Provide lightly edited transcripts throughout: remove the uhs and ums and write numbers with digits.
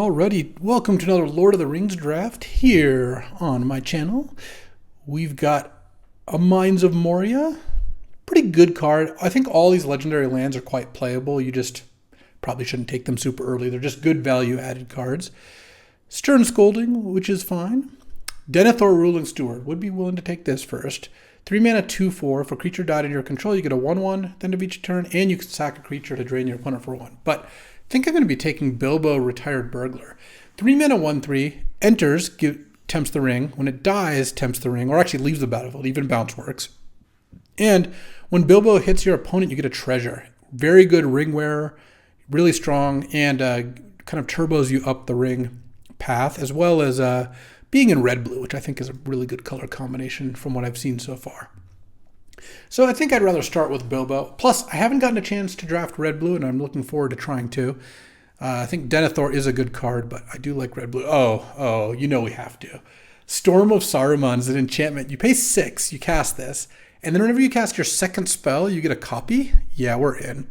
Alrighty, welcome to another Lord of the Rings draft here on my channel. We've got a Mines of Moria, pretty good card. I think all these legendary lands are quite playable. You just probably shouldn't take them super early. They're just good value added cards. Stern Scolding, which is fine. Denethor Ruling Steward, would be willing to take this first. 3 mana 2/4. If a creature died in your control, you get a 1/1 at the end of each turn, and you can sack a creature to drain your opponent for 1. But I think I'm going to be taking Bilbo Retired Burglar. 3 mana 1/3, enters, tempts the ring. When it dies, tempts the ring, or actually leaves the battlefield. Even bounce works. And when Bilbo hits your opponent, you get a treasure. Very good ring wearer, really strong, and kind of turbos you up the ring path, as well as being in red-blue, which I think is a really good color combination from what I've seen so far. So I think I'd rather start with Bilbo. Plus, I haven't gotten a chance to draft red-blue, and I'm looking forward to trying to. I think Denethor is a good card, but I do like red-blue. Oh, you know we have to. Storm of Saruman is an enchantment. You pay 6, you cast this, and then whenever you cast your second spell, you get a copy. Yeah, we're in.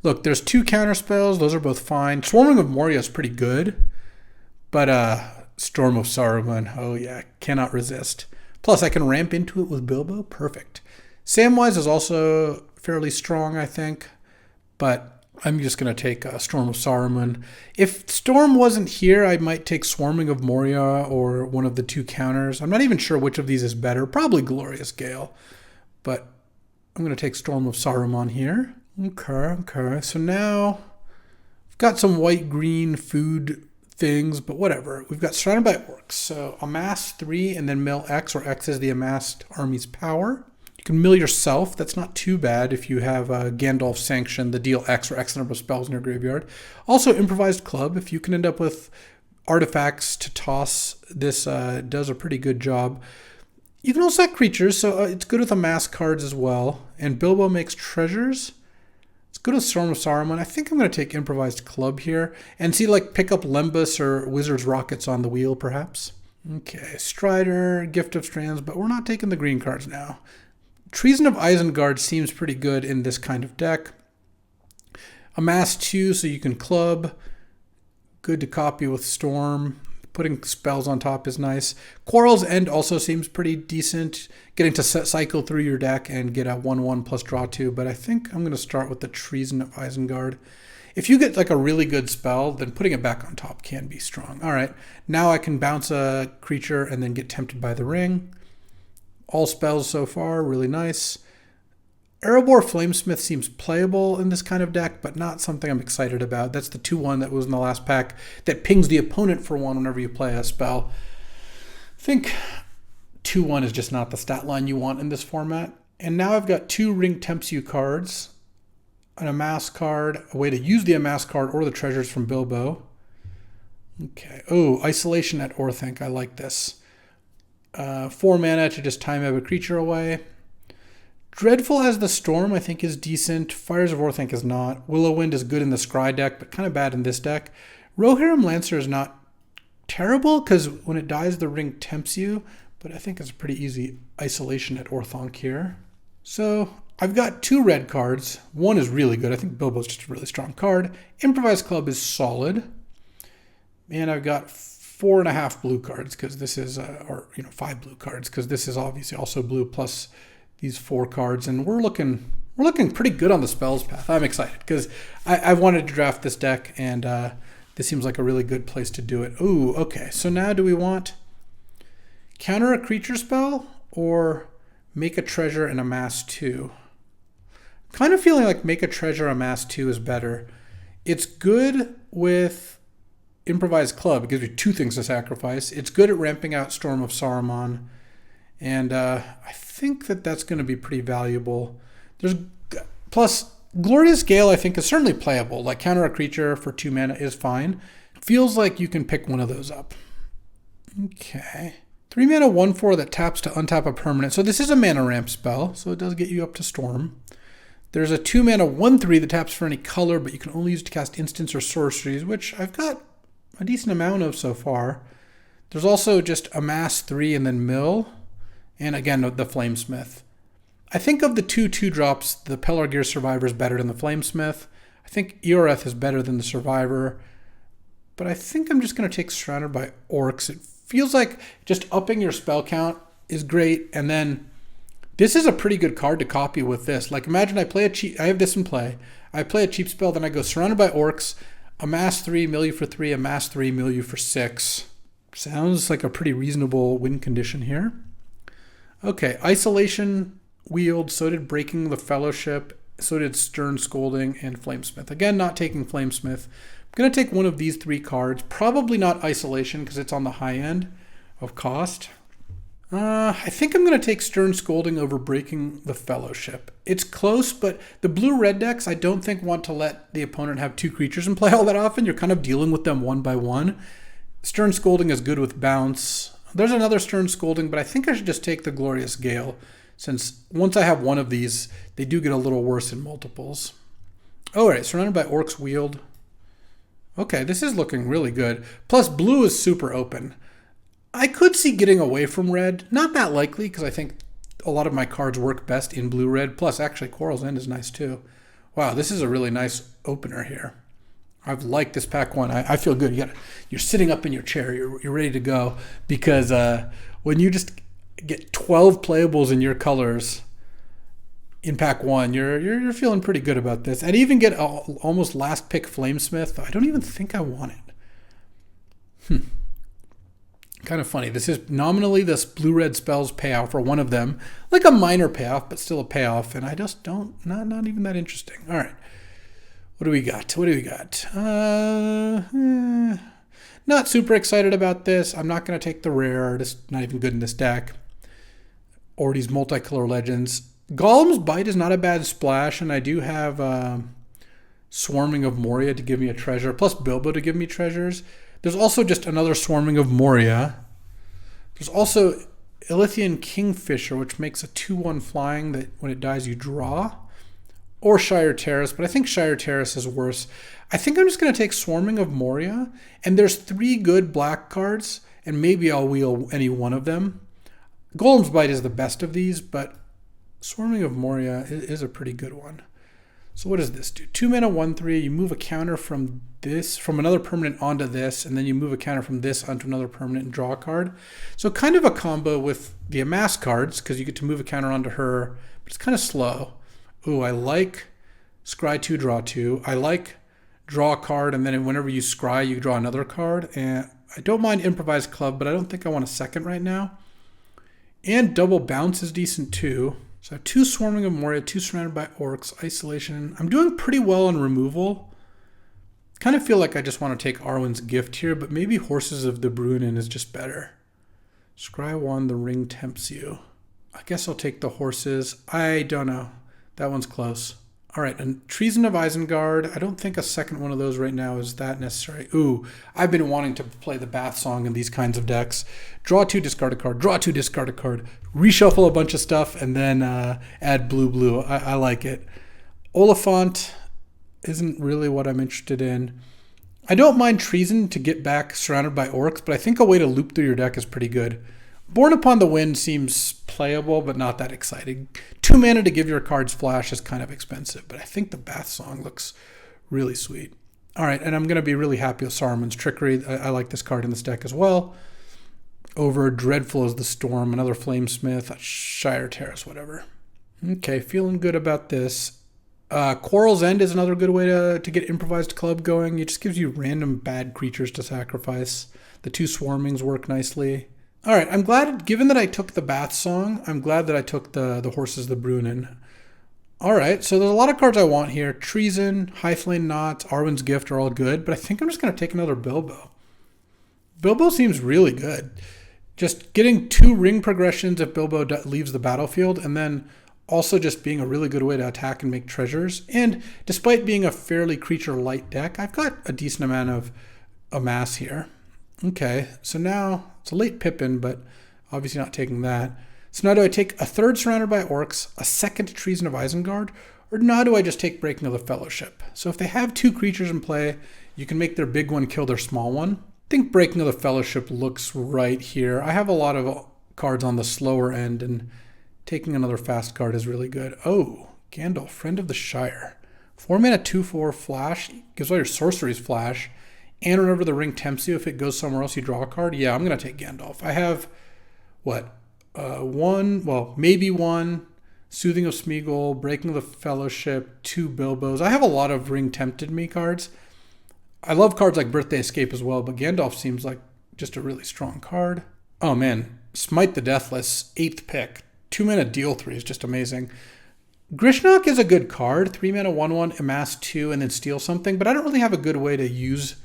Look, there's 2 counter spells. Those are both fine. Swarming of Moria is pretty good, but Storm of Saruman, oh yeah, cannot resist. Plus, I can ramp into it with Bilbo. Perfect. Samwise is also fairly strong, I think, but I'm just going to take Storm of Saruman. If Storm wasn't here, I might take Swarming of Moria or one of the 2 counters. I'm not even sure which of these is better. Probably Glorious Gale, but I'm going to take Storm of Saruman here. Okay. So now I've got some white-green food things, but whatever. We've got Surrounded by Orcs. So amass 3 and then mill X, where X is the amassed army's power. You can mill yourself. That's not too bad if you have Gandalf's Sanction, the deal X or X number of spells in your graveyard. Also, Improvised Club. If you can end up with artifacts to toss, this does a pretty good job. You can also have creatures, so it's good with amass cards as well. And Bilbo makes treasures. It's good with Storm of Saruman. I think I'm going to take Improvised Club here and see, like, pick up Lembas or Wizard's Rockets on the wheel, perhaps. Okay, Strider, Gift of Strands, but we're not taking the green cards now. Treason of Isengard seems pretty good in this kind of deck. Amass 2, so you can club. Good to copy with Storm. Putting spells on top is nice. Quarrel's End also seems pretty decent. Getting to cycle through your deck and get a 1/1 plus draw 2. But I think I'm going to start with the Treason of Isengard. If you get like a really good spell, then putting it back on top can be strong. All right, now I can bounce a creature and then get tempted by the ring. All spells so far, really nice. Erebor Flamesmith seems playable in this kind of deck, but not something I'm excited about. That's the 2/1 that was in the last pack that pings the opponent for 1 whenever you play a spell. I think 2/1 is just not the stat line you want in this format. And now I've got 2 Ring Tempts You cards, an Amass card, a way to use the Amass card or the treasures from Bilbo. Okay. Oh, Isolation at Orthanc. I like this. 4 mana to just time a creature away. Dreadful as the Storm, I think, is decent. Fires of Orthanc is not. Willowwind is good in the Scry deck, but kind of bad in this deck. Rohirrim Lancer is not terrible, because when it dies, the ring tempts you, but I think it's a pretty easy Isolation at Orthanc here. So I've got 2 red cards. 1 is really good. I think Bilbo's just a really strong card. Improvised Club is solid. And I've got 4.5 blue cards, because this is, 5 blue cards, because this is obviously also blue, plus these 4 cards, and we're looking pretty good on the spells path. I'm excited because I've wanted to draft this deck, and this seems like a really good place to do it. Ooh, okay. So now do we want counter a creature spell or make a treasure and amass 2? Kind of feeling like make a treasure, amass 2 is better. It's good with Improvised Club. It gives you 2 things to sacrifice. It's good at ramping out Storm of Saruman. And I think that's going to be pretty valuable. Plus, Glorious Gale, I think, is certainly playable. Like, counter a creature for 2 mana is fine. Feels like you can pick one of those up. Okay. 3 mana 1/4 that taps to untap a permanent. So this is a mana ramp spell, so it does get you up to Storm. There's a 2 mana 1/3 that taps for any color, but you can only use to cast instants or sorceries, which I've got a decent amount of so far. There's also just Amass 3 and then mill. And again, the Flamesmith. I think of the 2/2 drops, the Pelargir Survivor is better than the Flamesmith. I think Eoreth is better than the Survivor. but I think I'm just going to take Surrounded by Orcs. It feels like just upping your spell count is great, and then this is a pretty good card to copy with this. Like imagine I have this in play. I play a cheap spell, then I go Surrounded by Orcs, amass 3, mill you for 3, amass 3, mill you for 6. Sounds like a pretty reasonable win condition here. Okay, Isolation wield, so did Breaking the Fellowship, so did Stern Scolding and Flamesmith. Again, not taking Flamesmith. I'm going to take one of these 3 cards. Probably not Isolation because it's on the high end of cost. I think I'm going to take Stern Scolding over Breaking the Fellowship. It's close, but the blue-red decks I don't think want to let the opponent have 2 creatures in play all that often. You're kind of dealing with them one by one. Stern Scolding is good with bounce. There's another Stern Scolding, but I think I should just take the Glorious Gale, since once I have one of these, they do get a little worse in multiples. All right, Surrounded by Orcs wield. Okay, this is looking really good. Plus, blue is super open. I could see getting away from red. Not that likely, because I think a lot of my cards work best in blue-red. Plus, actually, Quarrel's End is nice, too. Wow, this is a really nice opener here. I've liked this pack 1. I feel good. You're sitting up in your chair. You're ready to go. Because when you just get 12 playables in your colors in pack 1, you're feeling pretty good about this. And even get almost last pick Flamesmith. I don't even think I want it. Kind of funny. This is nominally this blue-red spells payoff for one of them. Like a minor payoff, but still a payoff. And I just not even that interesting. All right. What do we got? Not super excited about this. I'm not going to take the rare. Just not even good in this deck. Or these multicolor legends. Golem's Bite is not a bad splash, and I do have Swarming of Moria to give me a treasure, plus Bilbo to give me treasures. There's also just another Swarming of Moria. There's also Ilithian Kingfisher, which makes a 2/1 flying that when it dies you draw. Or Shire Terrace, but I think Shire Terrace is worse. I think I'm just going to take Swarming of Moria, and there's 3 good black cards, and maybe I'll wheel any one of them. Golem's Bite is the best of these, but Swarming of Moria is a pretty good one. So what does this do? 2 mana, 1/3. You move a counter from another permanent onto this, and then you move a counter from this onto another permanent and draw a card. So kind of a combo with the Amass cards, because you get to move a counter onto her, but it's kind of slow. Ooh, I like Scry 2, draw 2. I like draw a card, and then whenever you scry, you draw another card. And I don't mind Improvised Club, but I don't think I want a second right now. And double bounce is decent too. So I have 2 Swarming of Moria, 2 Surrounded by Orcs, Isolation. I'm doing pretty well on removal. Kind of feel like I just want to take Arwen's Gift here, but maybe Horses of the Brunnen is just better. Scry 1, the ring tempts you. I guess I'll take the horses. I don't know. That one's close. All right, and Treason of Isengard. I don't think a second one of those right now is that necessary. Ooh, I've been wanting to play the Bath Song in these kinds of decks. Draw 2, discard a card. Draw 2, discard a card. Reshuffle a bunch of stuff, and then add blue. I like it. Oliphant isn't really what I'm interested in. I don't mind Treason to get back Surrounded by Orcs, but I think a way to loop through your deck is pretty good. Born Upon the Wind seems playable, but not that exciting. 2 mana to give your cards flash is kind of expensive, but I think the Bath Song looks really sweet. All right, and I'm going to be really happy with Saruman's Trickery. I like this card in this deck as well. Over Dreadful as the Storm, another Flamesmith, Shire Terrace, whatever. Okay, feeling good about this. Quarrel's End is another good way to get Improvised Club going. It just gives you random bad creatures to sacrifice. The 2 Swarmings work nicely. All right, I'm glad, given that I took the Bath Song, I'm glad that I took the Horses of the Brunnen. All right, so there's a lot of cards I want here. Treason, High Flame Knot, Arwen's Gift are all good, but I think I'm just going to take another Bilbo. Bilbo seems really good. Just getting 2 ring progressions if Bilbo leaves the battlefield, and then also just being a really good way to attack and make treasures. And despite being a fairly creature-light deck, I've got a decent amount of Amass here. Okay, so now it's a late Pippin, but obviously not taking that. So now do I take a 3rd Surrounded by Orcs, a 2nd Treason of Isengard, or now do I just take Breaking of the Fellowship? So if they have 2 creatures in play, you can make their big one kill their small one. I think Breaking of the Fellowship looks right here. I have a lot of cards on the slower end, and taking another fast card is really good. Oh, Gandalf, Friend of the Shire. 4 mana, 2/4 flash. Gives all your sorceries flash. And whenever the ring tempts you, if it goes somewhere else, you draw a card. Yeah, I'm going to take Gandalf. I have, what, maybe one, Soothing of Smeagol, Breaking of the Fellowship, 2 Bilbos. I have a lot of ring tempted me cards. I love cards like Birthday Escape as well, but Gandalf seems like just a really strong card. Oh man, Smite the Deathless, 8th pick. 2 mana deal 3 is just amazing. Grishnok is a good card. 3 mana 1/1, amass 2, and then steal something, but I don't really have a good way to use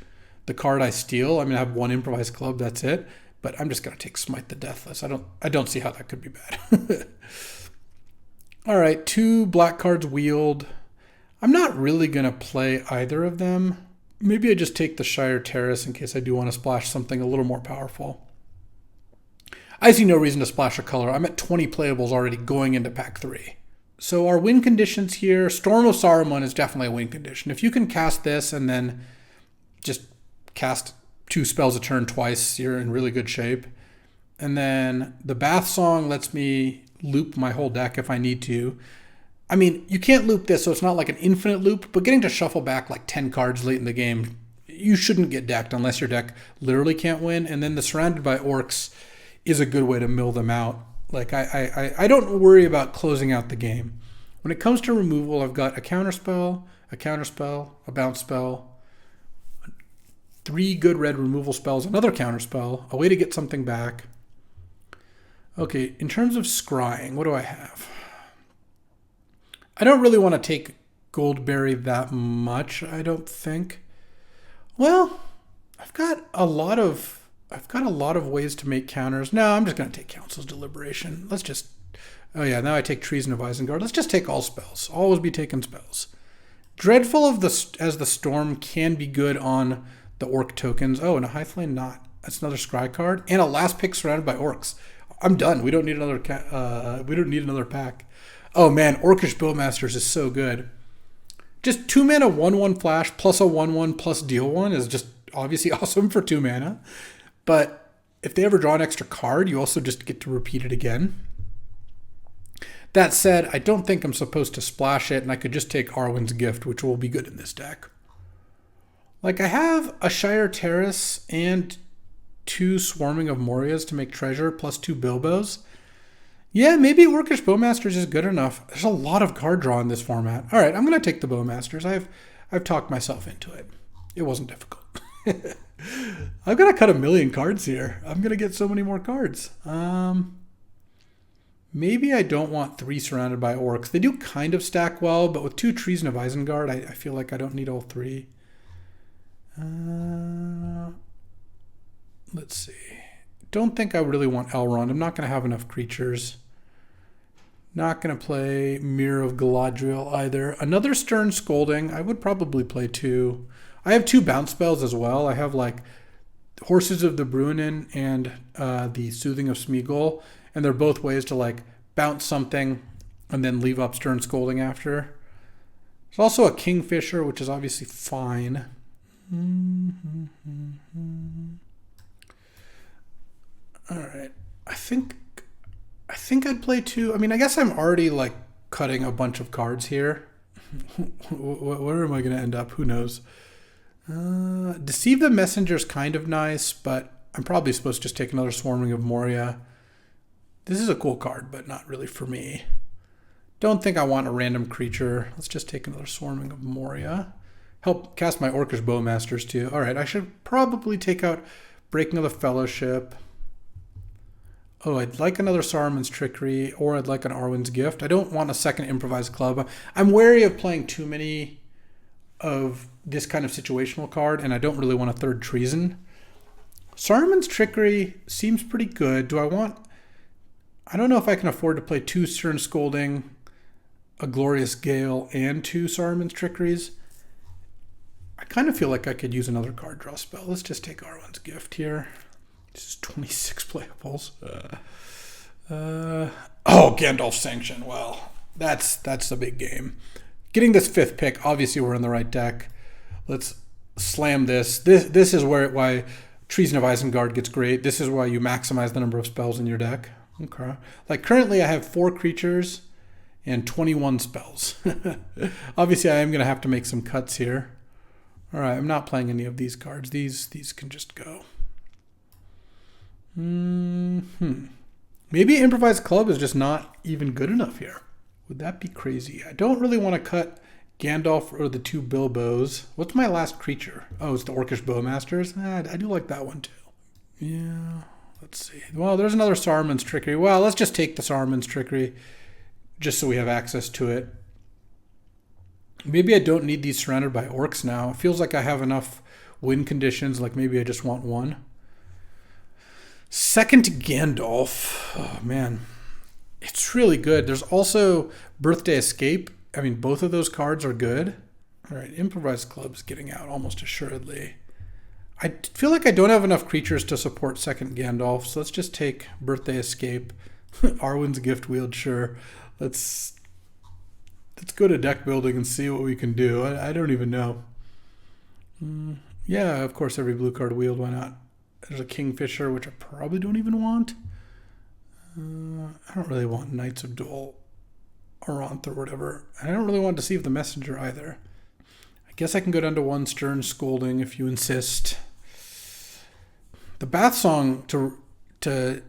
the card I steal. I mean, I have 1 improvised club, that's it. But I'm just gonna take Smite the Deathless. I don't see how that could be bad. All right, 2 black cards wheeled. I'm not really gonna play either of them. Maybe I just take the Shire Terrace in case I do want to splash something a little more powerful. I see no reason to splash a color. I'm at 20 playables already going into pack 3. So our win conditions here, Storm of Saruman is definitely a win condition. If you can cast this and then just cast 2 spells a turn twice, you're in really good shape. And then the Bath Song lets me loop my whole deck if I need to. I mean, you can't loop this, so it's not like an infinite loop, but getting to shuffle back like 10 cards late in the game, you shouldn't get decked unless your deck literally can't win. And then the Surrounded by Orcs is a good way to mill them out. Like, I don't worry about closing out the game. When it comes to removal, I've got a counterspell, a bounce spell, 3 good red removal spells, another counterspell, a way to get something back. Okay, in terms of scrying, what do I have? I don't really want to take Goldberry that much, I don't think. Well, I've got a lot of ways to make counters. No, I'm just going to take Council's Deliberation. Oh yeah, now I take Treason of Isengard. Let's just take all spells. Always be taking spells. Dreadful as the Storm can be good on the Orc tokens. Oh, and a High Flame Knot. That's another scry card. And a last pick Surrounded by Orcs. I'm done. We don't need another pack. Oh man, Orcish Bowmasters is so good. Just 2 mana 1/1 flash plus a 1/1 plus deal 1 is just obviously awesome for 2 mana. But if they ever draw an extra card, you also just get to repeat it again. That said, I don't think I'm supposed to splash it, and I could just take Arwen's Gift, which will be good in this deck. Like, I have a Shire Terrace and 2 Swarming of Morias to make treasure, plus 2 Bilbos. Yeah, maybe Orcish Bowmasters is good enough. There's a lot of card draw in this format. All right, I'm going to take the Bowmasters. I've talked myself into it. It wasn't difficult. I've got to cut 1,000,000 cards here. I'm going to get so many more cards. Maybe I don't want 3 Surrounded by Orcs. They do kind of stack well, but with 2 Treason of Isengard, I feel like I don't need all 3. Let's see. Don't think I really want Elrond. I'm not going to have enough creatures. Not going to play Mirror of Galadriel either. Another Stern Scolding. I would probably play 2. I have 2 bounce spells as well. I have like Horses of the Bruinen and the Soothing of Smeagol. And they're both ways to like bounce something and then leave up Stern Scolding after. There's also a Kingfisher, which is obviously fine. All right. I think I'd play 2. I mean, I guess I'm already like cutting a bunch of cards here. Where am I going to end up? Who knows? Deceive the Messenger's kind of nice, but I'm probably supposed to just take another Swarming of Moria. This is a cool card, but not really for me. Don't think I want a random creature. Let's just take another Swarming of Moria. Help cast my Orcish Bowmasters too. All right, I should probably take out Breaking of the Fellowship. Oh, I'd like another Saruman's Trickery, or I'd like an Arwen's Gift. I don't want a second Improvised Club. I'm wary of playing too many of this kind of situational card, and I don't really want a 3rd Treason. Saruman's Trickery seems pretty good. I don't know if I can afford to play 2 Stern Scolding, a Glorious Gale, and 2 Saruman's Trickeries. I kind of feel like I could use another card draw spell. Let's just take Arwen's Gift here. This is 26 playables. Gandalf's Sanction. Well, that's a big game. Getting this 5th pick, obviously we're in the right deck. Let's slam this. This is why Treason of Isengard gets great. This is why you maximize the number of spells in your deck. Okay. Like currently I have 4 creatures and 21 spells. Obviously I am going to have to make some cuts here. All right, I'm not playing any of these cards. These can just go. Maybe Improvised Club is just not even good enough here. Would that be crazy? I don't really want to cut Gandalf or the 2 Bilbos. What's my last creature? Oh, it's the Orcish Bowmasters. I do like that one too. Yeah, let's see. Well, there's another Saruman's Trickery. Well, let's just take the Saruman's Trickery just so we have access to it. Maybe I don't need these surrounded by orcs now. It feels like I have enough win conditions, like maybe I just want one. Second Gandalf. Oh, man. It's really good. There's also Birthday Escape. I mean, both of those cards are good. All right, Improvised Club's getting out almost assuredly. I feel like I don't have enough creatures to support second Gandalf, so let's just take Birthday Escape. Arwen's Gift Wield, sure. Let's go to deck building and see what we can do. I don't even know. Yeah, of course, every blue card wield, why not? There's a Kingfisher, which I probably don't even want. I don't really want Knights of Dol Aranth or whatever. I don't really want Deceive the Messenger either. I guess I can go down to 1 Stern Scolding if you insist. The Bath Song to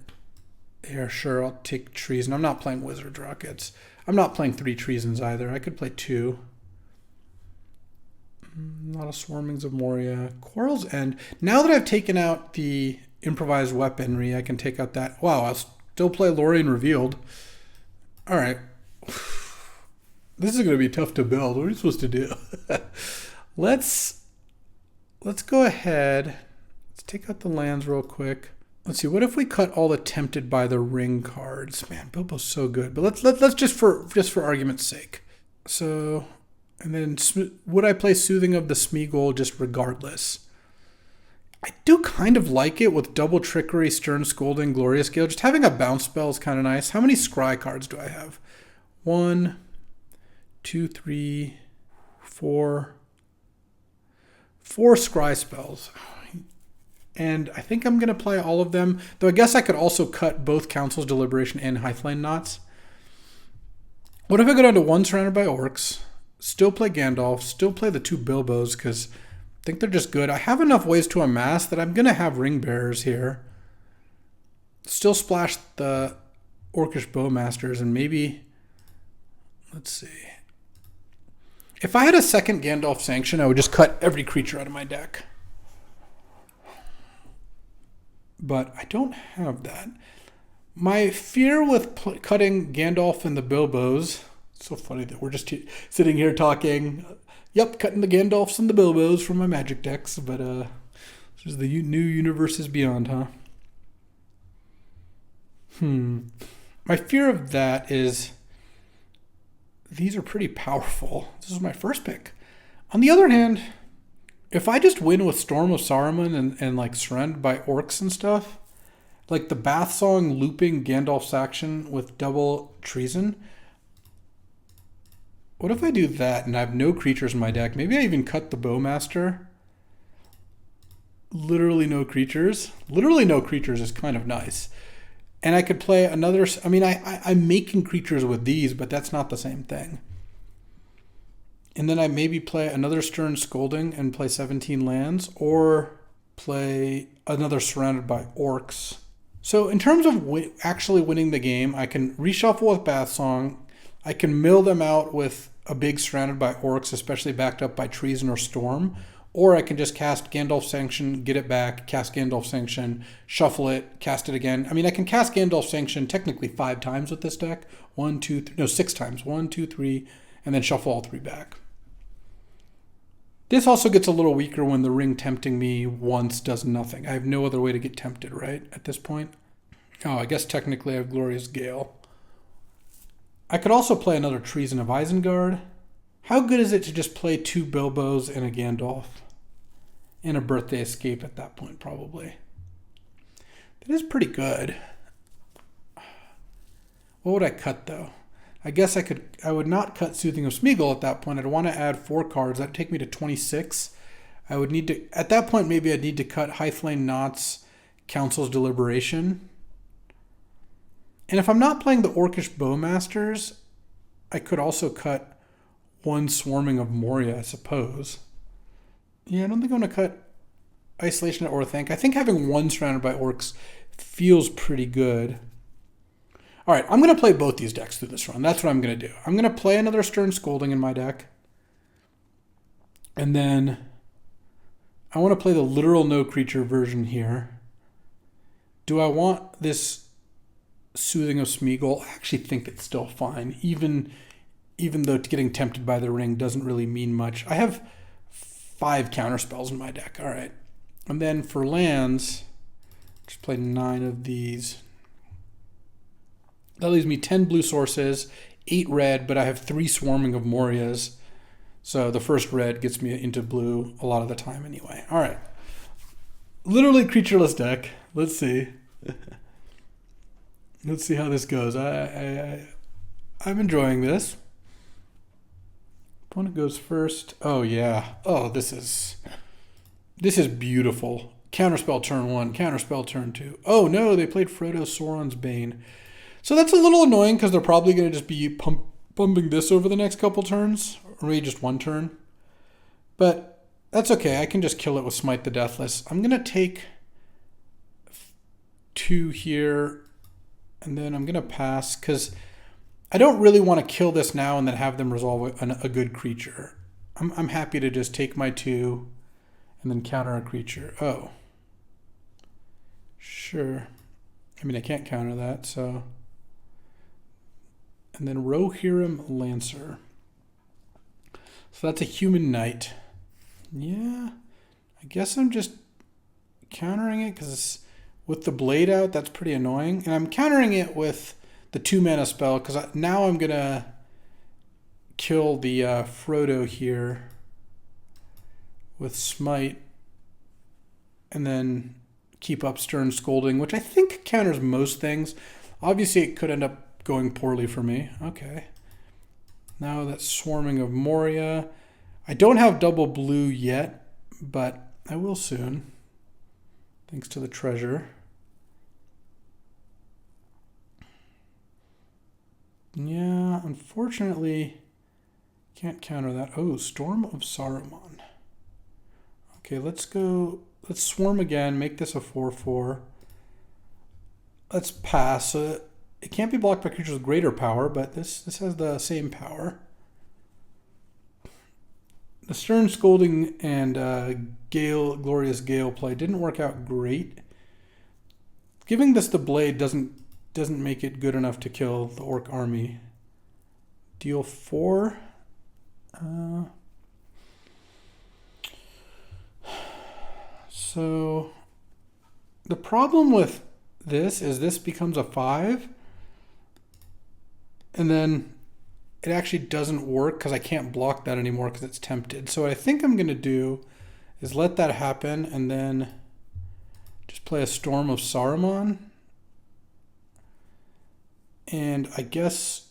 here, sure, I'll take Treason. I'm not playing Wizard's Rockets. I'm not playing 3 Treasons either. I could play 2. A lot of Swarmings of Moria. Quarrel's End. Now that I've taken out the improvised weaponry, I can take out that. Wow, I'll still play Lorien Revealed. All right. This is going to be tough to build. What are you supposed to do? Let's go ahead. Let's take out the lands real quick. Let's see. What if we cut all the Tempted by the Ring cards? Man, Bilbo's so good. But let's just for argument's sake. So, and then would I play Soothing of the Smeagol just regardless? I do kind of like it with Double Trickery, Stern Scolding, Glorious Gale. Just having a bounce spell is kind of nice. How many Scry cards do I have? 1, 2, 3, 4. 4 Scry spells. And I think I'm going to play all of them. Though I guess I could also cut both Council's Deliberation and Highflame Knots. What if I go down to 1 Surrounded by Orcs, still play Gandalf, still play the 2 Bilbos, because I think they're just good. I have enough ways to amass that I'm going to have Ring Bearers here. Still splash the Orcish Bowmasters, and maybe, let's see. If I had a second Gandalf Sanction, I would just cut every creature out of my deck. But I don't have that. My fear with cutting Gandalf and the Bilbos, it's so funny that we're just sitting here talking, yep, cutting the Gandalfs and the Bilbos from my Magic decks, but this is the new Universes Beyond, huh? My fear of that is these are pretty powerful. This is my first pick. On the other hand, if I just win with Storm of Saruman and like surrounded by orcs and stuff, like the Bath Song looping Gandalf's action with double Treason, what if I do that and I have no creatures in my deck? Maybe I even cut the Bowmaster. Literally no creatures. Literally no creatures is kind of nice. And I could play another, I mean, I'm making creatures with these, but that's not the same thing. And then I maybe play another Stern Scolding and play 17 lands, or play another Surrounded by Orcs. So in terms of actually winning the game, I can reshuffle with Bath Song. I can mill them out with a big Surrounded by Orcs, especially backed up by Treason or Storm. Or I can just cast Gandalf Sanction, get it back, cast Gandalf Sanction, shuffle it, cast it again. I mean, I can cast Gandalf Sanction technically 5 times with this deck. 6 times. 1, 2, 3, and then shuffle all 3 back. This also gets a little weaker when the ring tempting me once does nothing. I have no other way to get tempted, right, at this point? Oh, I guess technically I have Glorious Gale. I could also play another Treason of Isengard. How good is it to just play 2 Bilbos and a Gandalf? And a Birthday Escape at that point, probably. That is pretty good. What would I cut, though? I guess I would not cut Soothing of Smeagol at that point. I'd want to add 4 cards. That'd take me to 26. I would need to, at that point, maybe I'd need to cut Highflame Knots, Council's Deliberation. And if I'm not playing the Orcish Bowmasters, I could also cut 1 Swarming of Moria, I suppose. Yeah, I don't think I'm going to cut Isolation or Think. I think having one surrounded by orcs feels pretty good. All right, I'm going to play both these decks through this run. That's what I'm going to do. I'm going to play another Stern Scolding in my deck. And then I want to play the literal no creature version here. Do I want this Soothing of Smeagol? I actually think it's still fine, even though getting tempted by the ring doesn't really mean much. I have 5 counterspells in my deck. All right. And then for lands, just play 9 of these. That leaves me 10 blue sources, 8 red, but I have 3 Swarming of Morias. So the first red gets me into blue a lot of the time anyway. All right. Literally creatureless deck. Let's see. Let's see how this goes. I'm enjoying this. Opponent goes first. Oh yeah. Oh, this is beautiful. Counterspell turn 1, counterspell turn 2. Oh no, they played Frodo Sauron's Bane. So that's a little annoying because they're probably going to just be pumping this over the next couple turns, or maybe just one turn. But that's okay. I can just kill it with Smite the Deathless. I'm going to take 2 here, and then I'm going to pass because I don't really want to kill this now and then have them resolve a good creature. I'm happy to just take my 2 and then counter a creature. Oh. Sure. I mean, I can't counter that, so... And then Rohirrim Lancer. So that's a human knight. Yeah. I guess I'm just countering it because with the blade out, that's pretty annoying. And I'm countering it with the 2 mana spell because now I'm going to kill the Frodo here with Smite and then keep up Stern Scolding, which I think counters most things. Obviously, it could end up going poorly for me. Okay. Now that's Swarming of Moria. I don't have double blue yet, but I will soon. Thanks to the treasure. Yeah, unfortunately, can't counter that. Oh, Storm of Saruman. Okay, let's go. Let's swarm again, make this a 4/4. Let's pass. It can't be blocked by creatures with greater power, but this has the same power. The Stern Scolding and Glorious Gale play didn't work out great. Giving this the blade doesn't make it good enough to kill the orc army. Deal 4. So the problem with this is this becomes a 5. And then it actually doesn't work because I can't block that anymore because it's tempted. So what I think I'm going to do is let that happen and then just play a Storm of Saruman. And I guess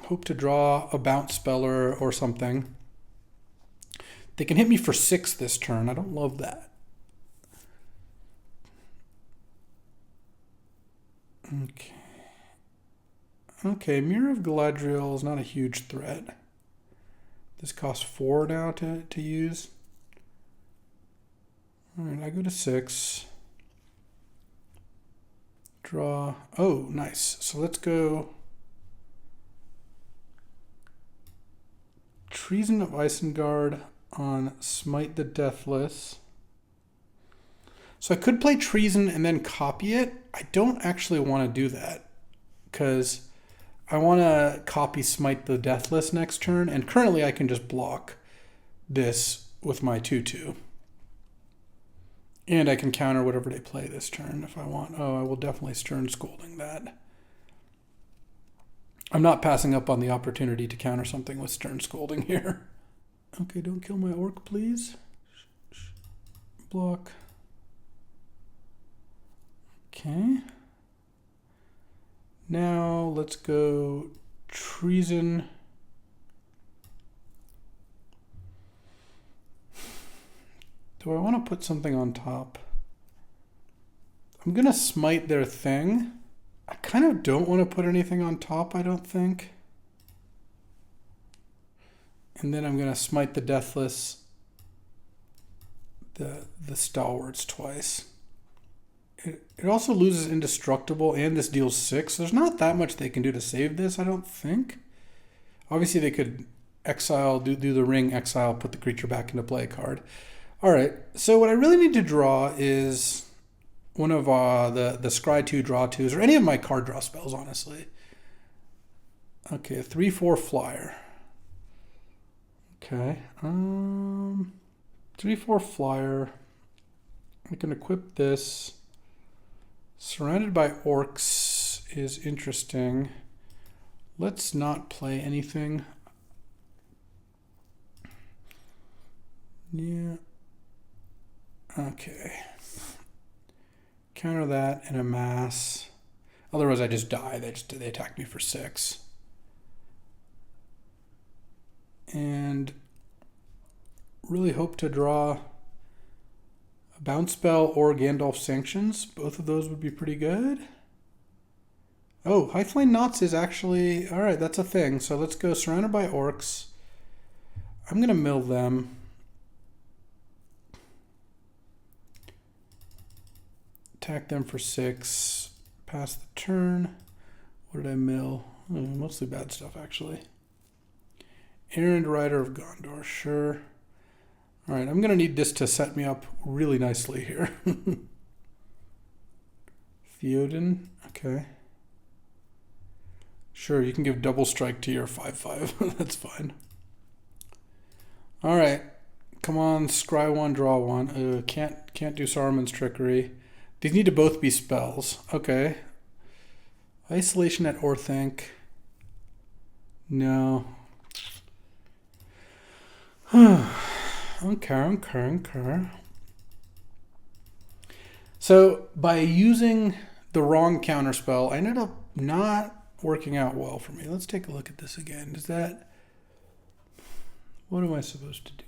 hope to draw a Bounce Speller or something. They can hit me for 6 this turn. I don't love that. Okay. Okay, Mirror of Galadriel is not a huge threat. This costs 4 now to use. Alright, I go to 6. Draw. Oh, nice. So let's go Treason of Isengard on Smite the Deathless. So I could play Treason and then copy it. I don't actually want to do that because I want to copy Smite the Deathless next turn, and currently I can just block this with my 2/2. And I can counter whatever they play this turn if I want. Oh, I will definitely Stern Scolding that. I'm not passing up on the opportunity to counter something with Stern Scolding here. Okay, don't kill my orc, please. Block. Okay. Now let's go Treason. Do I want to put something on top? I'm going to Smite their thing. I kind of don't want to put anything on top, I don't think. And then I'm going to Smite the Deathless the stalwarts twice. It also loses indestructible, and this deals 6. There's not that much they can do to save this, I don't think. Obviously, they could exile, do the ring, exile, put the creature back into play card. All right, so what I really need to draw is one of the Scry 2 draw 2s, or any of my card draw spells, honestly. Okay, a 3/4 flyer. Okay, 3/4 flyer. I can equip this. Surrounded by orcs is interesting. Let's not play anything. Yeah. Okay. Counter that and amass. Otherwise, I just die. They attack me for 6. And really hope to draw a bounce spell or Gandalf Sanctions. Both of those would be pretty good. Oh, Highflame Knots is actually... All right, that's a thing. So let's go Surrounded by Orcs. I'm going to mill them. Attack them for 6. Pass the turn. What did I mill? Mostly bad stuff, actually. Errand Rider of Gondor, sure. All right, I'm going to need this to set me up really nicely here. Theoden, okay. Sure, you can give double strike to your 5/5. That's fine. All right, come on, scry 1, draw 1. Can't do Saruman's Trickery. These need to both be spells. Okay. Isolation at Orthanc. No. Okay. So by using the wrong counterspell, I ended up not working out well for me. Let's take a look at this again. What am I supposed to do?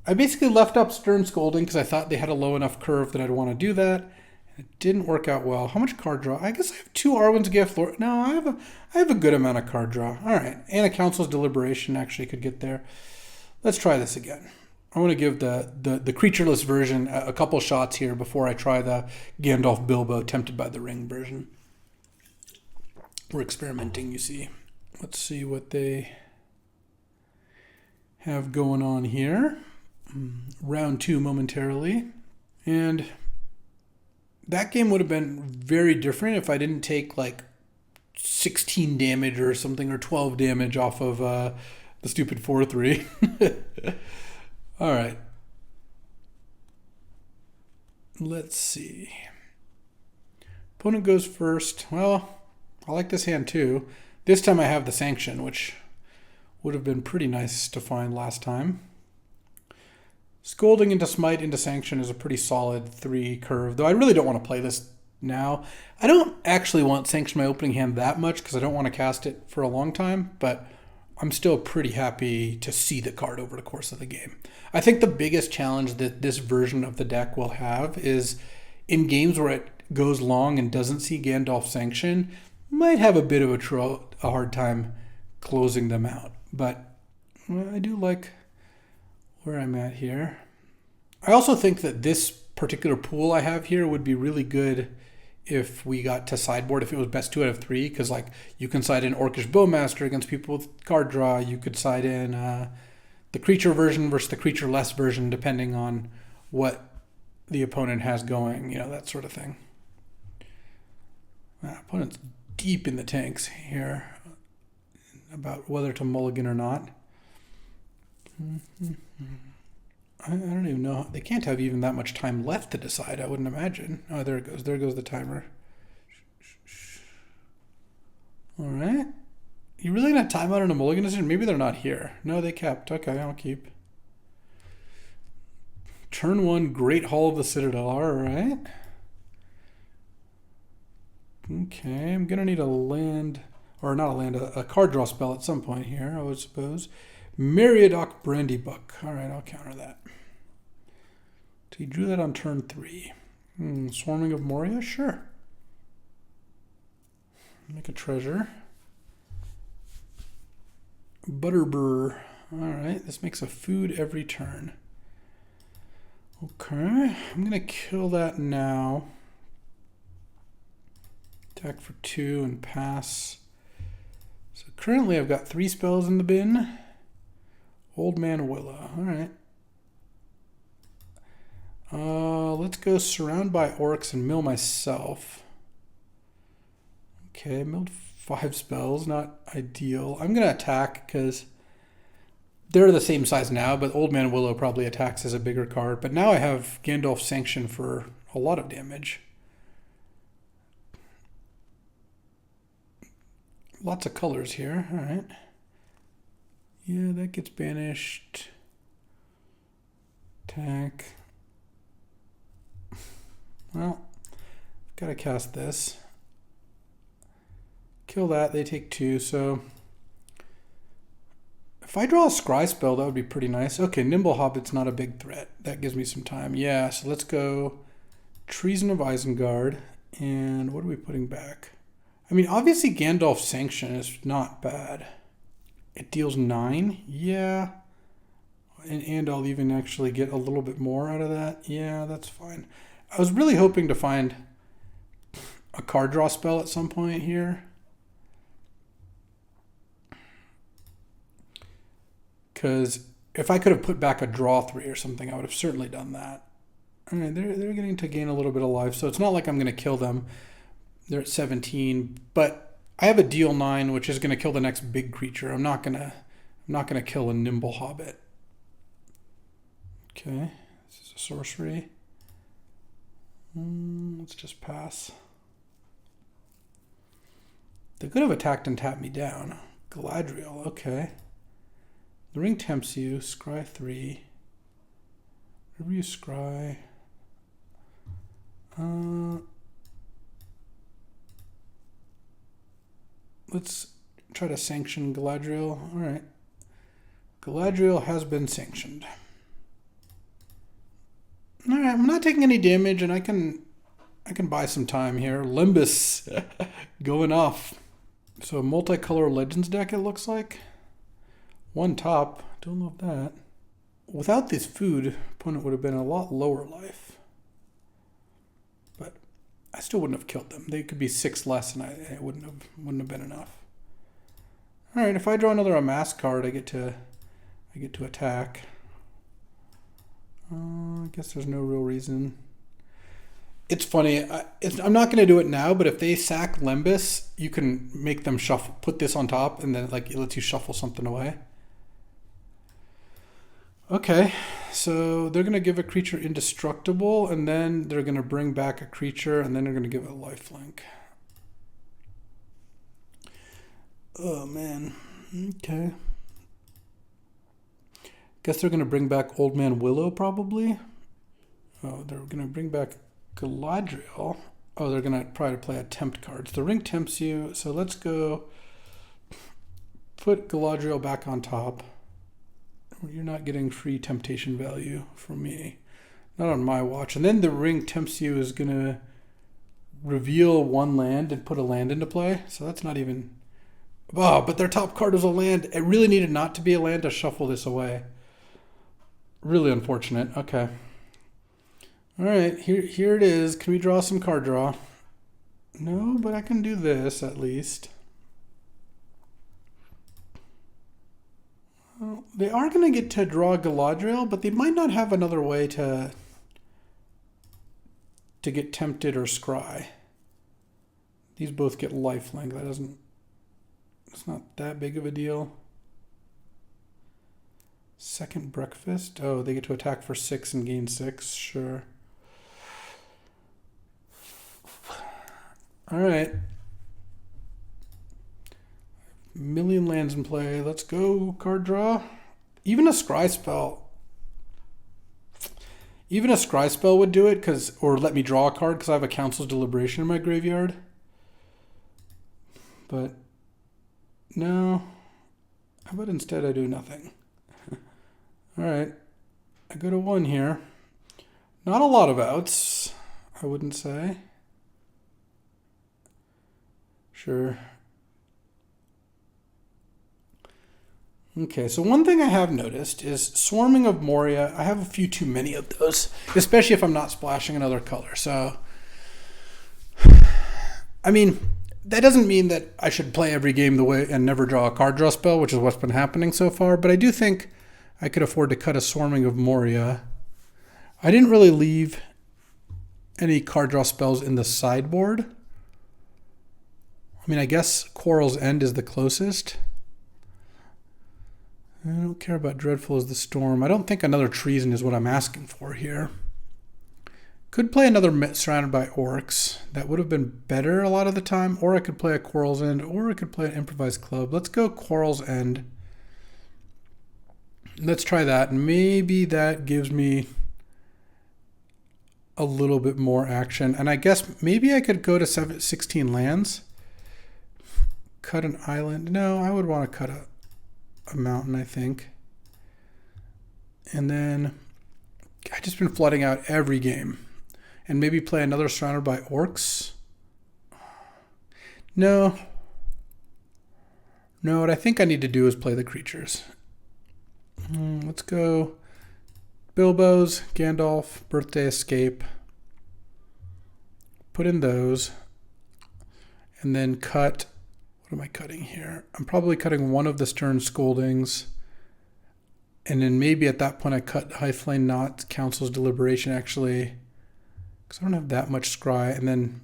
I basically left up Stern Scolding because I thought they had a low enough curve that I'd want to do that. And it didn't work out well. How much card draw? I guess I have 2 Arwen's Gift. No, I have a good amount of card draw. All right. And a Council's Deliberation actually could get there. Let's try this again. I want to give the creatureless version a couple shots here before I try the Gandalf Bilbo Tempted by the Ring version. We're experimenting, you see. Let's see what they have going on here. Round 2 momentarily. And that game would have been very different if I didn't take like 16 damage or something, or 12 damage off of the stupid 4/3. All right. Let's see. Opponent goes first. Well, I like this hand too. This time I have the Sanction, which would have been pretty nice to find last time. Scolding into Smite into Sanction is a pretty solid 3 curve, though I really don't want to play this now. I don't actually want Sanction my opening hand that much because I don't want to cast it for a long time, but I'm still pretty happy to see the card over the course of the game. I think the biggest challenge that this version of the deck will have is in games where it goes long and doesn't see Gandalf Sanction, might have a bit of a hard time closing them out. But I do like where I'm at here. I also think that this particular pool I have here would be really good if we got to sideboard, if it was best 2 out of 3, because like you can side in Orcish Bowmaster against people with card draw. You could side in the creature version versus the creature-less version, depending on what the opponent has going, that sort of thing. Opponent's deep in the tanks here about whether to mulligan or not. I don't even know. They can't have even that much time left to decide, I wouldn't imagine. Oh, there it goes. There goes the timer. All right. You really gonna time out on a mulligan decision? Maybe they're not here. No, they kept. Okay, I'll keep. Turn 1, Great Hall of the Citadel. All right. Okay, I'm gonna need a land, or not a land, a card draw spell at some point here, I would suppose. Meriadoc Brandybuck. All right, I'll counter that. So he drew that on turn 3. Swarming of Moria? Sure. Make a treasure. Butterbur. All right, this makes a food every turn. Okay, I'm gonna kill that now. Attack for 2 and pass. So currently I've got 3 spells in the bin. Old Man Willow. Alright. Let's go Surround by Orcs and mill myself. Okay, milled 5 spells, not ideal. I'm gonna attack because they're the same size now, but Old Man Willow probably attacks as a bigger card. But now I have Gandalf's Sanction for a lot of damage. Lots of colors here. All right. Yeah, that gets banished. Attack. Well, gotta cast this. Kill that. They take 2, so if I draw a Scry spell, that would be pretty nice. Okay, Nimble Hobbit's not a big threat. That gives me some time. Yeah, so let's go Treason of Isengard. And what are we putting back? I mean, obviously Gandalf's Sanction is not bad. It deals 9. Yeah. And I'll even actually get a little bit more out of that. Yeah, that's fine. I was really hoping to find a card draw spell at some point here. Because if I could have put back a draw 3 or something, I would have certainly done that. All right, they're getting to gain a little bit of life, so it's not like I'm going to kill them. They're at 17, but I have a deal 9, which is going to kill the next big creature. I'm not gonna kill a Nimble Hobbit. Okay, this is a sorcery. Let's just pass. They could have attacked and tapped me down. Galadriel, okay. The ring tempts you. Scry 3. Whatever you scry. Let's try to sanction Galadriel. All right. Galadriel has been sanctioned. All right, I'm not taking any damage, and I can buy some time here. Limbus going off. So a multicolor Legends deck, it looks like. 1 top. Don't love that. Without this food, opponent would have been a lot lower life. But I still wouldn't have killed them. They could be 6 less, and it wouldn't have been enough. All right, if I draw another Amass card, I get to attack. I guess there's no real reason. It's funny. I'm not going to do it now, but if they sack Limbus, you can make them shuffle. Put this on top, and then it lets you shuffle something away. Okay, so they're going to give a creature indestructible, and then they're going to bring back a creature, and then they're going to give it a lifelink. Oh, man. Okay. Guess they're going to bring back Old Man Willow, probably. Oh, they're going to bring back Galadriel. Oh, they're going to probably play a tempt card. So the ring tempts you, so let's go put Galadriel back on top. You're not getting free temptation value from me. Not on my watch. And then the ring tempts you is going to reveal 1 land and put a land into play. So that's not even... Oh, but their top card was a land. It really needed not to be a land to shuffle this away. Really unfortunate. Okay. All right, here it is. Can we draw some card draw? No, but I can do this at least. Well, they are going to get to draw Galadriel, but they might not have another way to get tempted or scry. These both get lifelink. It's not that big of a deal. Second breakfast. Oh, they get to attack for 6 and gain 6. Sure. All right. Million lands in play. Let's go. Card draw. Even a scry spell. Even a scry spell would do it, or let me draw a card because I have a Council's Deliberation in my graveyard. But no. How about instead I do nothing? All right. I go to 1 here. Not a lot of outs, I wouldn't say. Sure. Okay, so one thing I have noticed is Swarming of Moria. I have a few too many of those, especially if I'm not splashing another color. So, I mean, that doesn't mean that I should play every game the way and never draw a card draw spell, which is what's been happening so far. But I do think I could afford to cut a Swarming of Moria. I didn't really leave any card draw spells in the sideboard. I mean, I guess Quarrel's End is the closest. I don't care about Dreadful as the Storm. I don't think another Treason is what I'm asking for here. Could play another Surrounded by Orcs. That would have been better a lot of the time. Or I could play a Quarrel's End, or I could play an Improvised Club. Let's go Quarrel's End. Let's try that. Maybe that gives me a little bit more action. And I guess maybe I could go to 16 lands. Cut an island. No, I would want to cut a mountain, I think. And then I've just been flooding out every game. And maybe play another Surrounded by Orcs. No. No, what I think I need to do is play the creatures. Let's go Bilbo's, Gandalf, Birthday Escape. Put in those. And then cut. What am I cutting here? I'm probably cutting one of the Stern Scoldings. And then maybe at that point I cut High Flame Knot, Council's Deliberation actually. Because I don't have that much scry. And then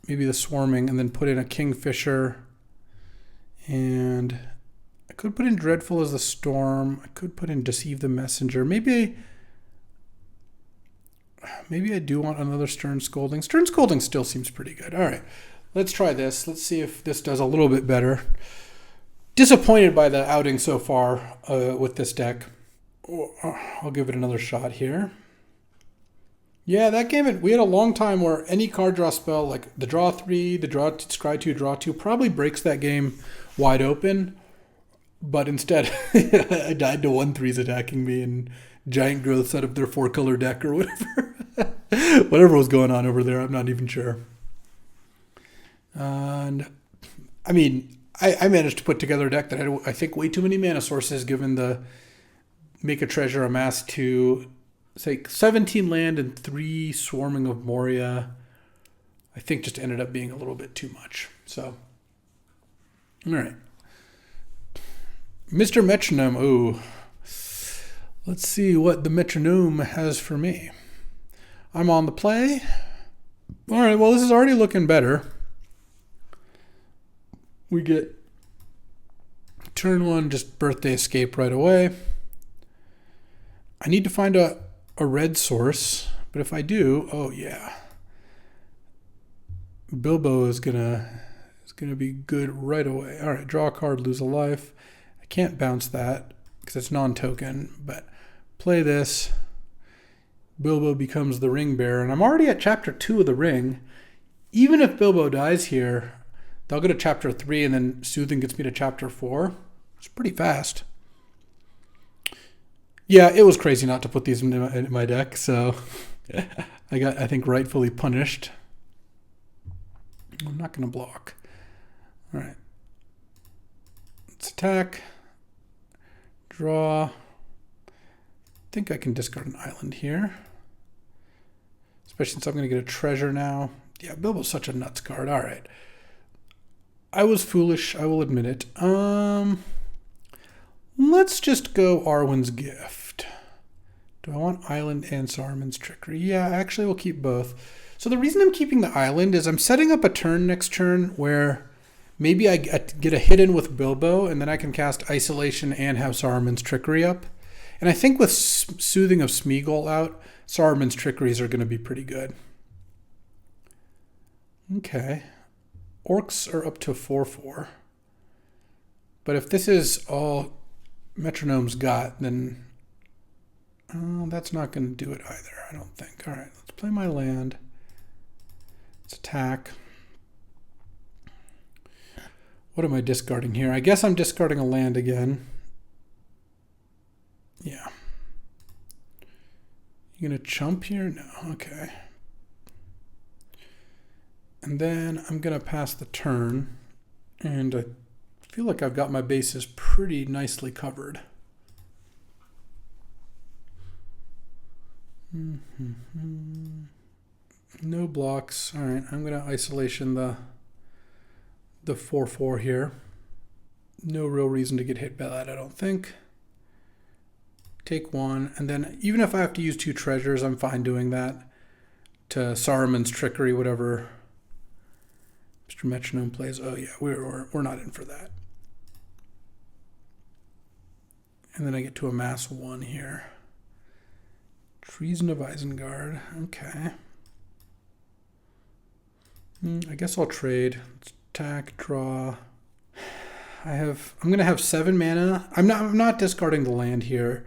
maybe the Swarming. And then put in a Kingfisher. And I could put in Dreadful as the Storm. I could put in Deceive the Messenger. Maybe I do want another Stern Scolding. Stern Scolding still seems pretty good. All right. Let's try this. Let's see if this does a little bit better. Disappointed by the outing so far with this deck. I'll give it another shot here. Yeah, that game, we had a long time where any card draw spell, like the draw 3, the draw scry 2, draw 2, probably breaks that game wide open. But instead, I died to 1/3s attacking me, and Giant Growth set up their 4-color deck or whatever. Whatever was going on over there, I'm not even sure. And I mean, I managed to put together a deck that had, I think, way too many mana sources given the Make a Treasure, Amass 2, say 17 land and 3 Swarming of Moria. I think just ended up being a little bit too much. So, all right. Mr. Metronome. Ooh. Let's see what the metronome has for me. I'm on the play. All right, well, this is already looking better. We get turn 1, just Birthday Escape right away. I need to find a red source, but if I do, oh yeah. Bilbo is gonna be good right away. All right, draw a card, lose a life. I can't bounce that because it's non-token, but play this. Bilbo becomes the ring bearer, and I'm already at chapter 2 of the ring. Even if Bilbo dies here, they'll go to chapter 3, and then Soothing gets me to chapter 4. It's pretty fast. Yeah, it was crazy not to put these in my deck, so I got, I think, rightfully punished. I'm not going to block. All right. Let's attack. Draw. I think I can discard an island here. Especially since I'm going to get a treasure now. Yeah, Bilbo's such a nuts card. All right. I was foolish, I will admit it. Let's just go Arwen's Gift. Do I want Island and Saruman's Trickery? Yeah, actually we'll keep both. So the reason I'm keeping the Island is I'm setting up a turn next turn where maybe I get a hit in with Bilbo, and then I can cast Isolation and have Saruman's Trickery up. And I think with Soothing of Smeagol out, Saruman's Trickeries are going to be pretty good. Okay. Orcs are up to 4/4. But if this is all Metronome's got, then that's not going to do it either, I don't think. All right, let's play my land. Let's attack. What am I discarding here? I guess I'm discarding a land again. Yeah. You going to chump here? No. Okay. And then I'm going to pass the turn. And I feel like I've got my bases pretty nicely covered. No blocks. All right, I'm going to isolation the 4/4 here. No real reason to get hit by that, I don't think. Take one, and then even if I have to use 2 treasures, I'm fine doing that. To Saruman's Trickery, whatever Mr. Metronome plays. Oh yeah, we're not in for that. And then I get to amass 1 here. Treason of Isengard. Okay. I guess I'll trade. Let's attack, draw. I'm gonna have 7 mana. I'm not discarding the land here.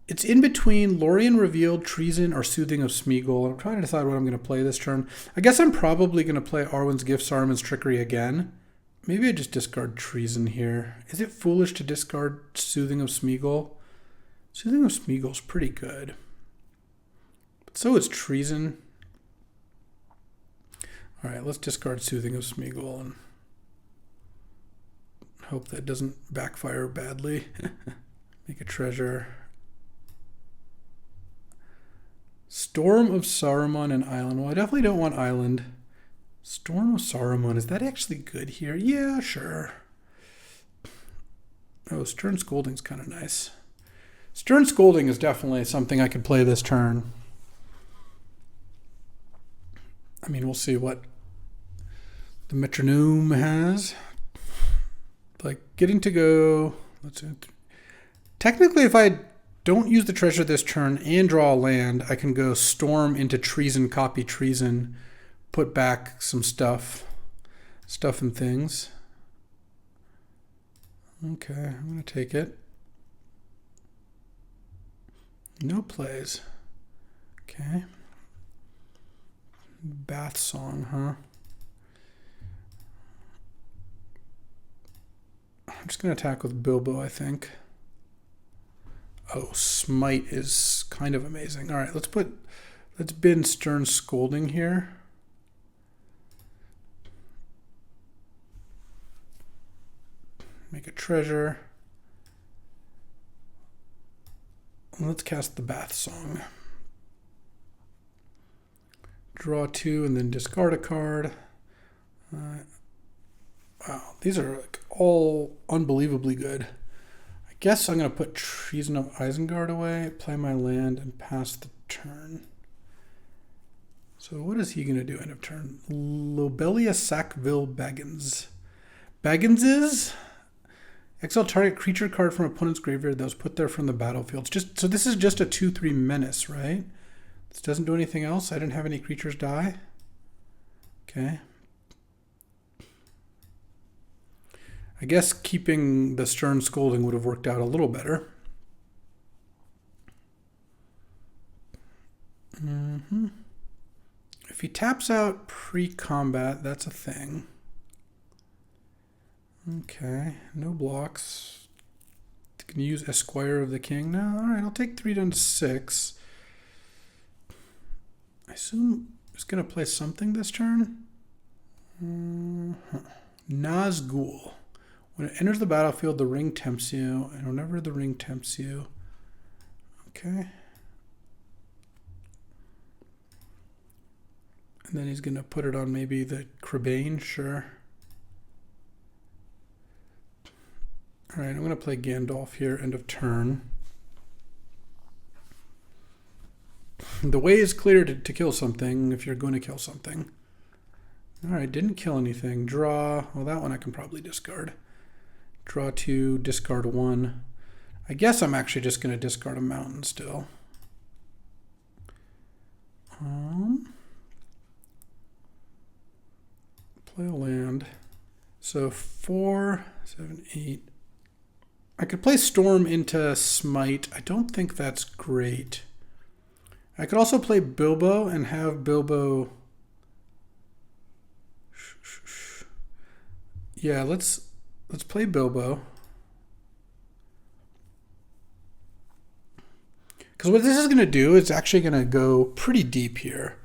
It's in between Lorien Revealed, Treason, or Soothing of Smeagol. I'm trying to decide what I'm gonna play this turn. I guess I'm probably gonna play Arwen's Gift, Saruman's Trickery again. Maybe I just discard Treason here. Is it foolish to discard Soothing of Smeagol? Soothing of Smeagol's pretty good. But so is Treason. All right, let's discard Soothing of Smeagol and hope that doesn't backfire badly. Make a treasure. Storm of Saruman and Island. Well, I definitely don't want Island. Storm of Saruman. Is that actually good here? Yeah, sure. Oh, Stern Scolding's kind of nice. Stern Scolding is definitely something I could play this turn. I mean, we'll see what the Metronome has. Like, getting to go... Let's see. Technically, if I don't use the treasure this turn and draw a land, I can go Storm into Treason, copy Treason, put back some stuff and things. Okay, I'm going to take it. No plays. Okay. Bath Song, huh? I'm just going to attack with Bilbo, I think. Oh, Smite is kind of amazing. All right, let's bin Stern Scolding here. Make a treasure. And let's cast the Bath Song. Draw 2 and then discard a card. Wow, these are like all unbelievably good. I guess I'm going to put Treason of Isengard away, play my land, and pass the turn. So what is he going to do end of turn? Lobelia Sackville Baggins. Bagginses? Exile target creature card from opponent's graveyard that was put there from the battlefield. So this is just a 2/3 menace, right? This doesn't do anything else? I didn't have any creatures die? Okay. I guess keeping the Stern Scolding would have worked out a little better. If he taps out pre-combat, that's a thing. Okay, no blocks. Can you use Esquire of the King? No, all right, I'll take 3 down to 6. I assume he's going to play something this turn. Nazgul. When it enters the battlefield, the ring tempts you, and whenever the ring tempts you, okay. And then he's going to put it on maybe the Crebain, sure. All right, I'm going to play Gandalf here, end of turn. The way is clear to kill something if you're going to kill something. All right, didn't kill anything. Draw. Well, that one I can probably discard. Draw 2, discard 1. I guess I'm actually just going to discard a mountain still. Play a land. So 4, 7, 8. I could play Storm into Smite. I don't think that's great. I could also play Bilbo and have Bilbo... Yeah, let's play Bilbo. Because what this is going to do, it's actually going to go pretty deep here.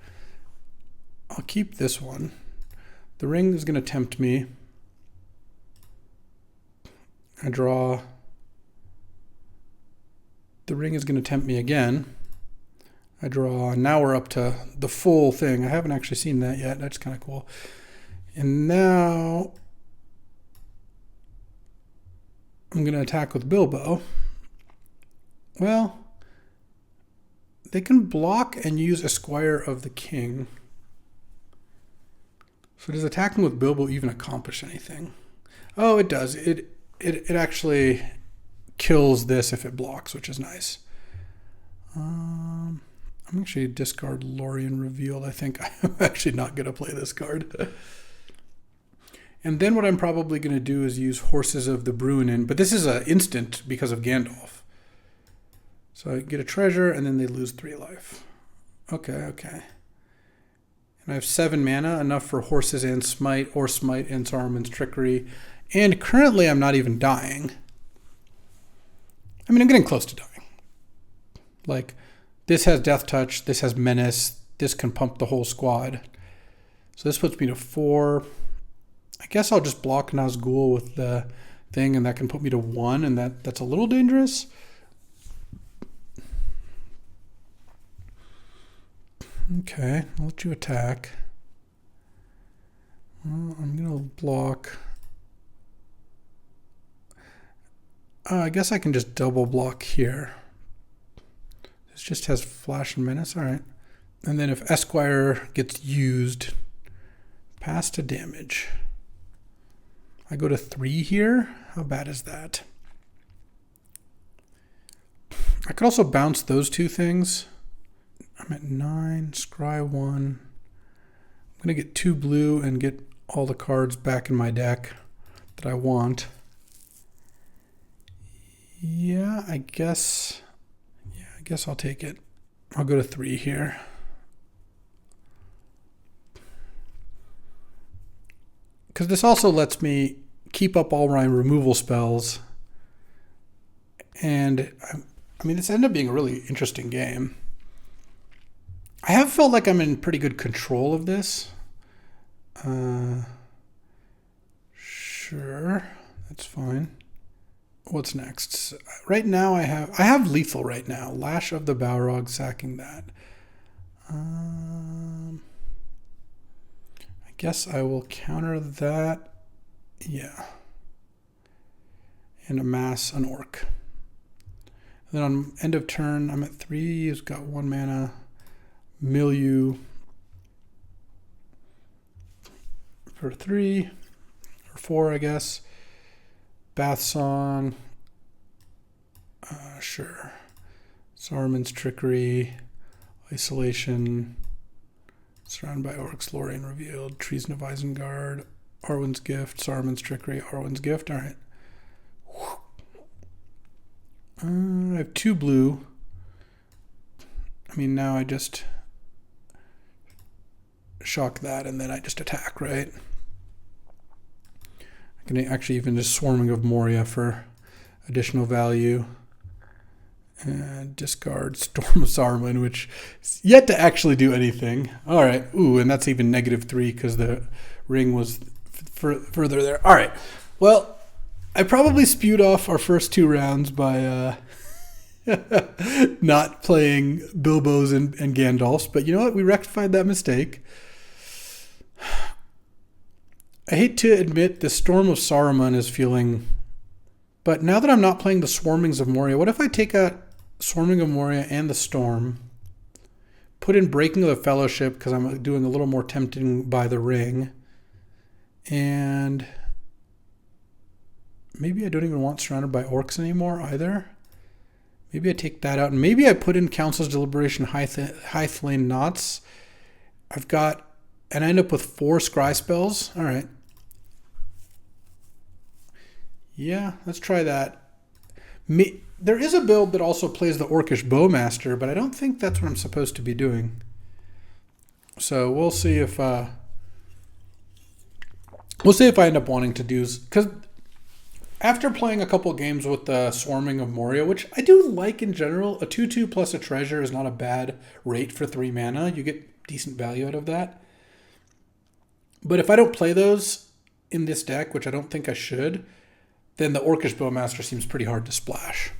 I'll keep this one. The ring is going to tempt me. I draw. The ring is going to tempt me again. I draw, and now we're up to the full thing. I haven't actually seen that yet. That's kind of cool. And now I'm going to attack with Bilbo. Well, they can block and use Esquire of the King. So does attacking with Bilbo even accomplish anything? Oh, it does. It actually kills this if it blocks, which is nice. I'm actually discard Lorien Revealed. I think I'm actually not going to play this card. And then what I'm probably going to do is use Horses of the Bruinen, but this is an instant because of Gandalf. So I get a treasure, and then they lose 3 life. Okay. And I have 7 mana, enough for Horses and Smite, or Smite and Saruman's Trickery. And currently I'm not even dying. I mean, I'm getting close to dying. Like, this has Death Touch, this has Menace, this can pump the whole squad. So this puts me to 4. I guess I'll just block Nazgul with the thing, and that can put me to 1, and that's a little dangerous. Okay, I'll let you attack. Well, I'm going to block. I guess I can just double block here. This just has Flash and Menace. All right. And then if Esquire gets used, pass to damage. I go to 3 here. How bad is that? I could also bounce those 2 things. I'm at 9, scry 1. I'm going to get 2 blue and get all the cards back in my deck that I want. Yeah, I guess I'll take it. I'll go to 3 here. Because this also lets me keep up all my removal spells. And, I mean, this ended up being a really interesting game. I have felt like I'm in pretty good control of this. Sure, that's fine. What's next? Right now I have lethal right now. Lash of the Balrog, sacking that. I guess I will counter that. Yeah. And amass an orc. And then on end of turn, I'm at 3. He's got 1 mana. Milieu for 3 or 4, I guess. Bath Song. Sure. Saruman's Trickery. Isolation. Surrounded by Orcs. Lorien Revealed. Treason of Isengard. Arwen's Gift. Saruman's Trickery. Arwen's Gift. All right. I have 2 blue. I mean, now I just shock that, and then I just attack, right? I can actually even just Swarming of Moria for additional value. And discard Storm of Saruman, which is yet to actually do anything. All right. Ooh, and that's even -3 because the ring was further there. All right. Well, I probably spewed off our first 2 rounds by not playing Bilbo's and Gandalf's, but you know what? We rectified that mistake. I hate to admit the Storm of Saruman is feeling... But now that I'm not playing the Swarmings of Moria, what if I take a Swarming of Moria and the Storm, put in Breaking of the Fellowship because I'm doing a little more tempting by the ring, and maybe I don't even want Surrounded by Orcs anymore either. Maybe I take that out, and maybe I put in Council's Deliberation, Hythlane Knots. I've got, and I end up with 4 scry spells. All right. Yeah, let's try that. There is a build that also plays the Orcish Bowmaster, but I don't think that's what I'm supposed to be doing. So we'll see if I end up wanting to do, because after playing a couple games with the Swarming of Moria, which I do like in general, a 2/2 plus a treasure is not a bad rate for 3 mana. You get decent value out of that. But if I don't play those in this deck, which I don't think I should, then the Orcish Bowmaster seems pretty hard to splash.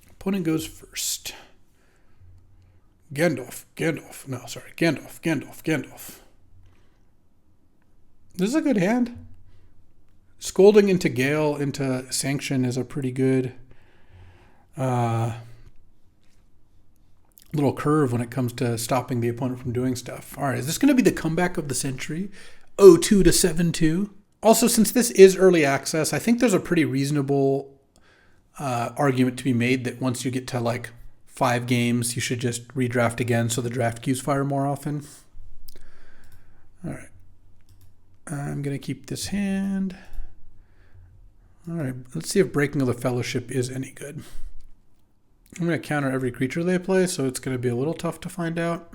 Opponent goes first. Gandalf. This is a good hand. Scolding into Gale into Sanction is a pretty good little curve when it comes to stopping the opponent from doing stuff. All right, is this going to be the comeback of the century? 0-2 to 7-2. Also, since this is early access, I think there's a pretty reasonable argument to be made that once you get to like 5 games, you should just redraft again so the draft queues fire more often. All right. I'm going to keep this hand. All right, let's see if Breaking of the Fellowship is any good. I'm going to counter every creature they play, so it's going to be a little tough to find out.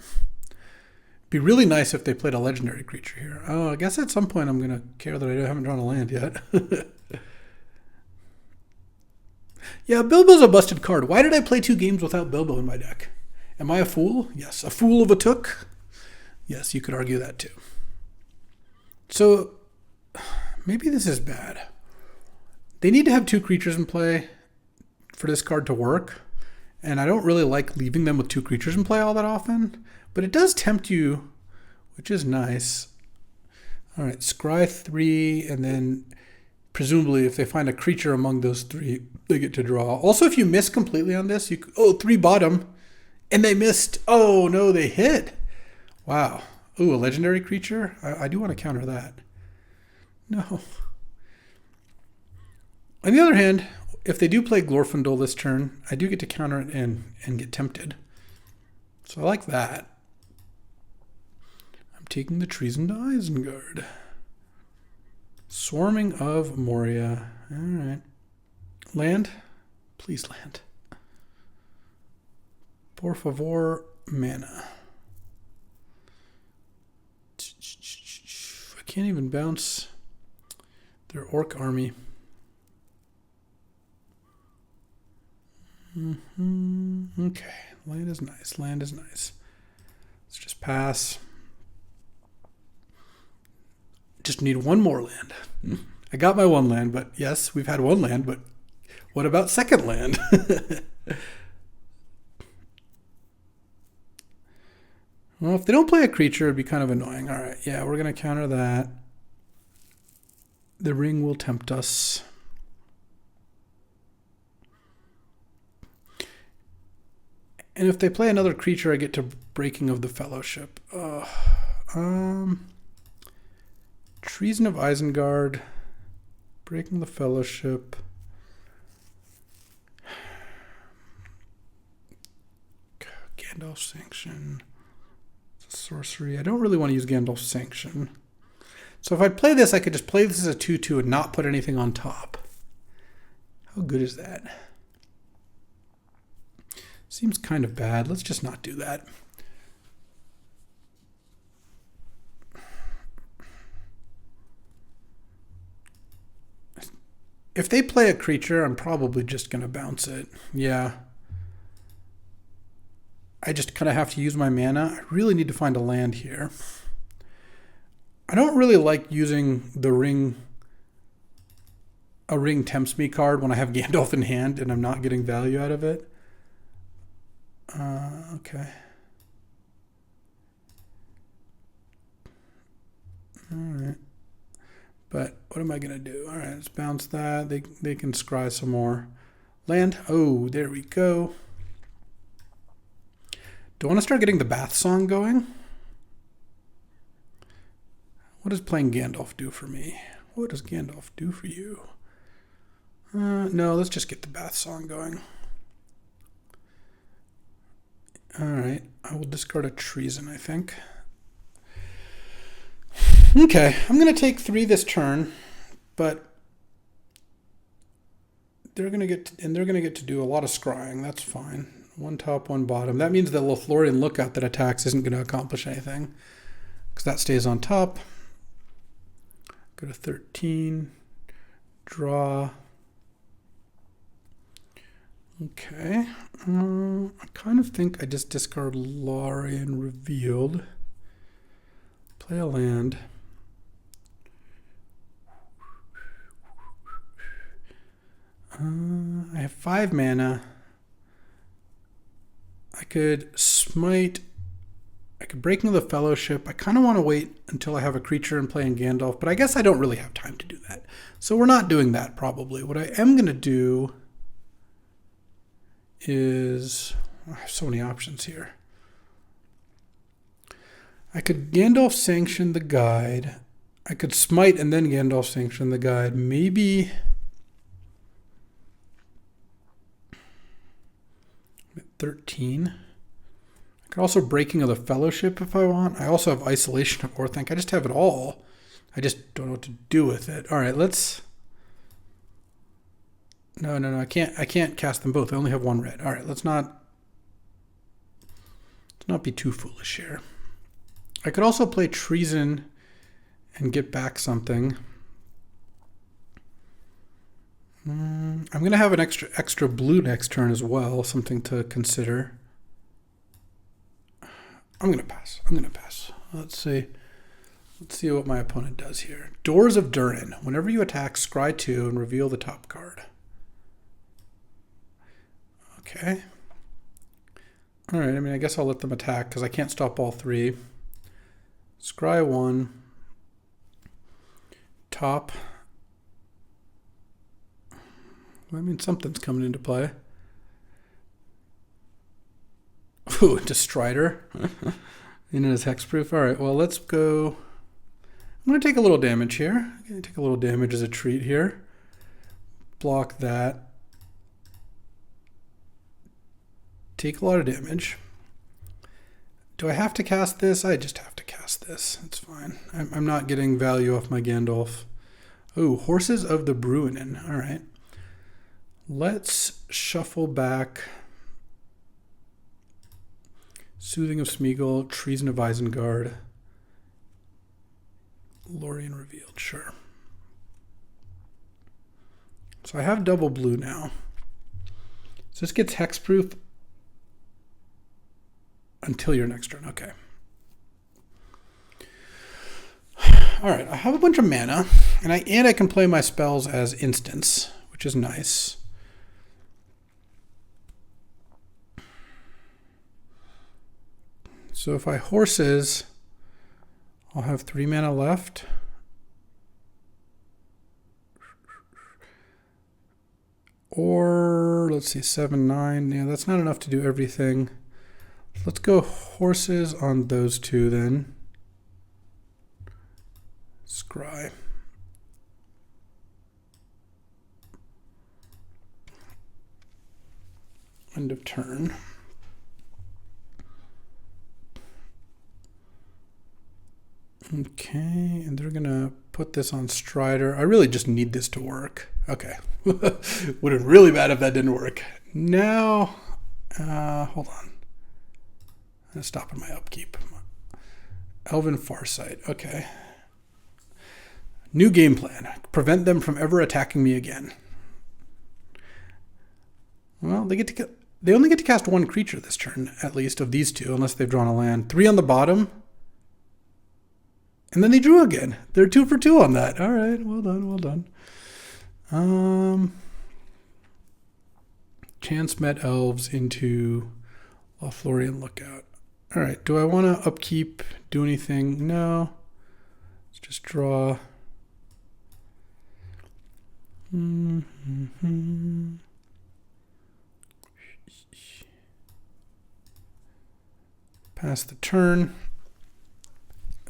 It'd be really nice if they played a legendary creature here. Oh, I guess at some point I'm going to care that I haven't drawn a land yet. Yeah, Bilbo's a busted card. Why did I play 2 games without Bilbo in my deck? Am I a fool? Yes. A fool of a took? Yes, you could argue that too. So, maybe this is bad. They need to have 2 creatures in play for this card to work. And I don't really like leaving them with 2 creatures in play all that often. But it does tempt you, which is nice. All right, scry 3, and then presumably if they find a creature among those 3, they get to draw. Also, if you miss completely on this, 3 bottom, and they missed. Oh, no, they hit. Wow. Ooh, a legendary creature? I do want to counter that. No. On the other hand, if they do play Glorfindel this turn, I do get to counter it and get tempted. So I like that. I'm taking the Treason to Isengard. Swarming of Moria. All right. Land? Please land. Por favor, mana. I can't even bounce their orc army. Okay, land is nice. Let's just pass. Just need 1 more land. I got my 1 land, but yes, we've had 1 land, but what about second land? Well, if they don't play a creature, it'd be kind of annoying. All right, yeah, we're going to counter that. The ring will tempt us. And if they play another creature, I get to Breaking of the Fellowship. Treason of Isengard. Breaking the Fellowship. Gandalf's Sanction. Sorcery. I don't really want to use Gandalf's Sanction. So if I play this, I could just play this as a 2-2 and not put anything on top. How good is that? Seems kind of bad. Let's just not do that. If they play a creature, I'm probably just going to bounce it. Yeah. I just kind of have to use my mana. I really need to find a land here. I don't really like using the ring. A ring tempts me card when I have Gandalf in hand and I'm not getting value out of it. Okay. All right. But what am I going to do? All right, let's bounce that. They can scry some more. Land. Oh, there we go. Do I want to start getting the Bath Song going? What does playing Gandalf do for me? What does Gandalf do for you? No, let's just get the Bath Song going. All right, I will discard a Treason, I think. Okay, I'm going to take 3 this turn, but they're going to get to do a lot of scrying. That's fine. 1 top, 1 bottom. That means the Lothlorien Lookout that attacks isn't going to accomplish anything because that stays on top. Go to 13. Draw. Okay. I kind of think I just discard Lorien Revealed. Play a land. I have 5 mana. I could smite. I could break into the Fellowship. I kind of want to wait until I have a creature and play in Gandalf, but I guess I don't really have time to do that. So we're not doing that probably. What I am going to do is, I have so many options here. I could Gandalf sanction the guide. I could smite and then Gandalf sanction the guide. Maybe 13. I could also Breaking of the Fellowship if I want. I also have Isolation of Orthanc. I just have it all. I just don't know what to do with it. All right, let's. No. I can't cast them both. I only have 1 red. All right, let's not be too foolish here. I could also play Treason and get back something. I'm going to have an extra blue next turn as well, something to consider. I'm going to pass. Let's see what my opponent does here. Doors of Durin. Whenever you attack, scry 2 and reveal the top card. Okay. All right, I mean, I guess I'll let them attack because I can't stop all 3. Scry 1. Top. Well, I mean, something's coming into play. Ooh, into Strider. In his hexproof. All right, well, let's go. I'm going to take a little damage here. I'm going to take a little damage as a treat here. Block that. Take a lot of damage. Do I have to cast this? I just have to cast this. It's fine. I'm not getting value off my Gandalf. Oh, Horses of the Bruinen. All right. Let's shuffle back Soothing of Smeagol, Treason of Isengard, Lorien Revealed. Sure. So I have double blue now. So this gets hexproof until your next turn. Okay. All right. I have a bunch of mana, and I can play my spells as instants, which is nice. So if I Horses, I'll have 3 mana left. Or let's see, 7, 9. Yeah, that's not enough to do everything. Let's go Horses on those 2 then. Scry. End of turn. Okay, and they're gonna put this on Strider. I really just need this to work. Okay. Would have been really bad if that didn't work. Now, hold on. I'm stopping my upkeep. Elven Farsight. Okay. New game plan. Prevent them from ever attacking me again. Well, they only get to cast 1 creature this turn, at least, of these 2, unless they've drawn a land. 3 on the bottom. And then they drew again. They're 2 for 2 on that. All right, well done. Chance Met Elves into Lothlorien Lookout. All right, do I want to upkeep, do anything? No. Let's just draw. Pass the turn.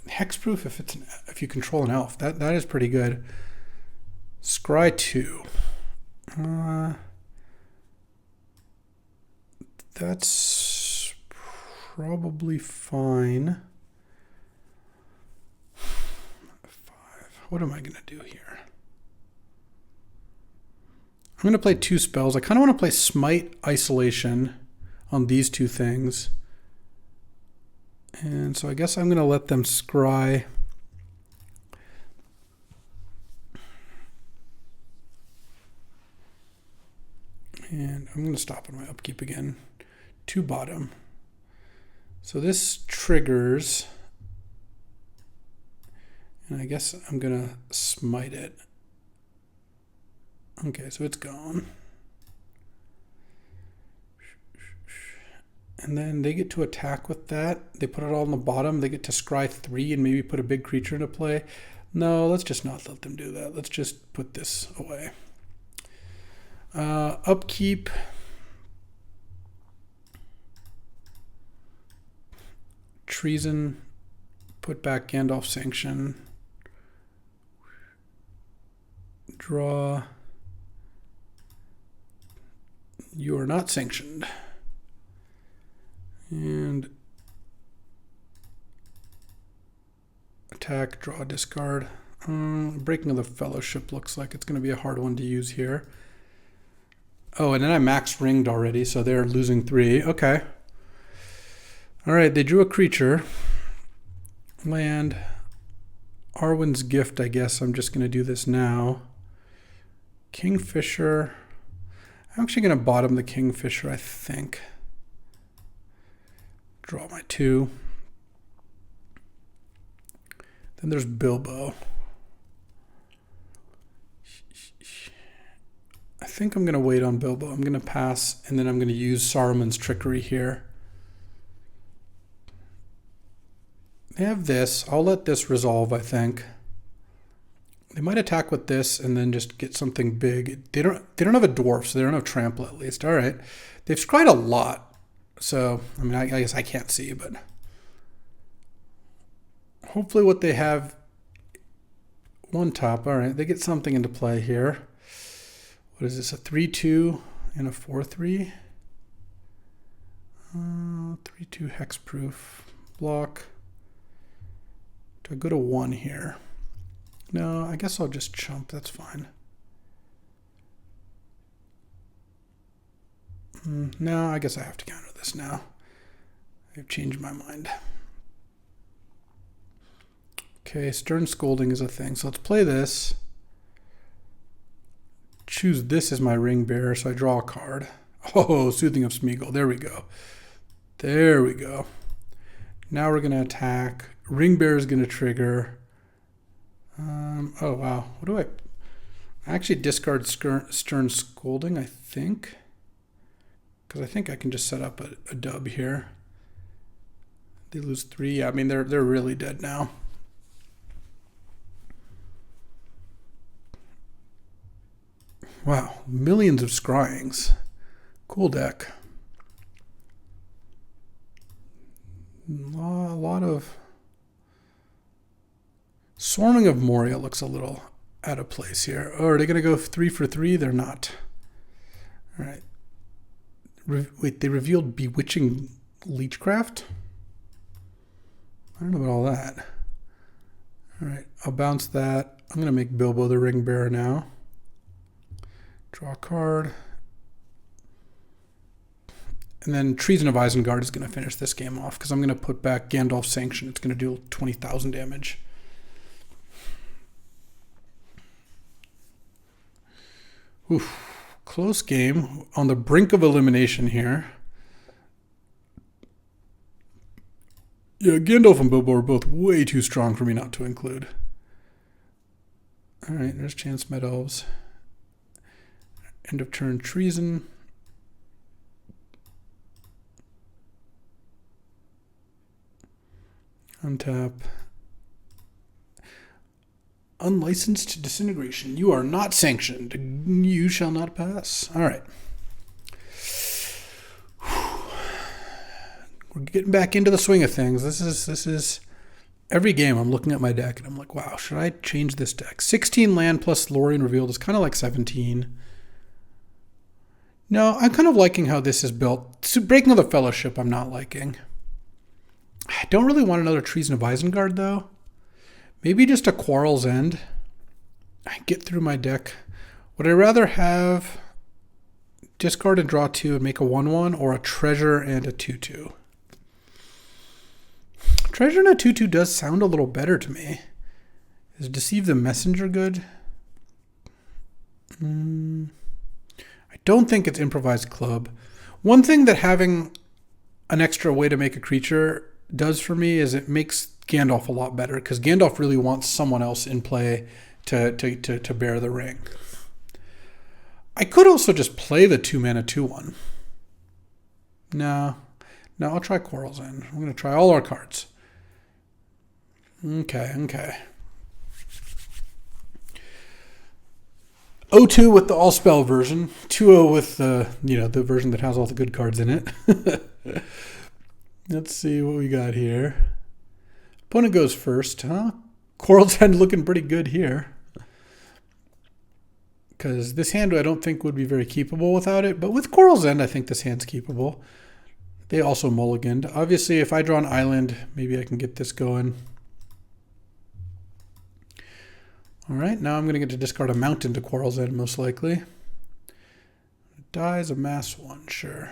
Hexproof if you control an elf. That is pretty good. Scry 2. That's probably fine. 5. What am I going to do here? I'm going to play 2 spells. I kind of want to play Smite Isolation on these 2 things. And so I guess I'm going to let them scry. And I'm going to stop on my upkeep again. 2 bottom. So this triggers. And I guess I'm going to smite it. Okay, so it's gone. And then they get to attack with that. They put it all on the bottom. They get to scry 3 and maybe put a big creature into play. No, let's just not let them do that. Let's just put this away. Upkeep. Treason. Put back Gandalf Sanction. Draw. You are not sanctioned. And attack, draw, discard. Breaking of the Fellowship looks like it's going to be a hard one to use here. Oh, and then I max ringed already, so they're losing 3. Okay. All right, they drew a creature. Land. Arwen's Gift, I guess. I'm just going to do this now. Kingfisher. I'm actually going to bottom the Kingfisher, I think. Draw my 2. Then there's Bilbo. I think I'm going to wait on Bilbo. I'm going to pass, and then I'm going to use Saruman's Trickery here. They have this. I'll let this resolve, I think. They might attack with this and then just get something big. They don't have a dwarf, so they don't have trample at least. All right. They've scryed a lot. So, I mean, I guess I can't see, but hopefully what they have, 1 top. All right, they get something into play here. What is this, a 3/2 and a 4/3? 3/2 hexproof block. Do I go to 1 here? No, I guess I'll just chump. That's fine. No, I guess I have to counter this now. I've changed my mind. Okay, Stern Scolding is a thing. So let's play this. Choose this as my ring bearer, so I draw a card. Oh, Soothing of Smeagol. There we go. There we go. Now we're going to attack. Ring bearer is going to trigger. Oh, wow. What do I actually discard Stern Scolding, I think. Because I think I can just set up a dub here. They lose 3. Yeah, I mean, they're really dead now. Wow, millions of scryings. Cool deck. A lot of... Swarming of Moria looks a little out of place here. Oh, are they going to go 3 for 3? They're not. All right. Wait, they revealed Bewitching Leechcraft? I don't know about all that. All right, I'll bounce that. I'm going to make Bilbo the ring bearer now. Draw a card. And then Treason of Isengard is going to finish this game off because I'm going to put back Gandalf's Sanction. It's going to deal 20,000 damage. Oof. Close game. On the brink of elimination here. Yeah, Gandalf and Bilbo are both way too strong for me not to include. All right, there's Chance Meadows. End of turn Treason. Untap. Unlicensed Disintegration. You are not sanctioned. You shall not pass. All right. We're getting back into the swing of things. This is every game I'm looking at my deck and I'm like, wow, should I change this deck? 16 land plus Lorien Revealed is kind of like 17. No, I'm kind of liking how this is built. Breaking of the Fellowship I'm not liking. I don't really want another Treason of Isengard though. Maybe just a Quarrel's End. I get through my deck. Would I rather have discard and draw 2 and make a 1/1 or a Treasure and a 2/2? Treasure and a 2/2 does sound a little better to me. Is Deceive the Messenger good? I don't think it's Improvised Club. One thing that having an extra way to make a creature does for me is it makes Gandalf a lot better because Gandalf really wants someone else in play to bear the ring. I could also just play the 2-mana 2/1. No, I'll try Quarrel's End. I'm going to try all our cards. Okay. 0-2 with the all-spell version. 2-0 with the version that has all the good cards in it. Let's see what we got here. Opponent goes first, huh? Quarrel's End looking pretty good here. Because this hand I don't think would be very keepable without it. But with Quarrel's End, I think this hand's keepable. They also mulliganed. Obviously, if I draw an island, maybe I can get this going. All right, now I'm going to get to discard a mountain to Quarrel's End, most likely. Dies a mass 1, sure.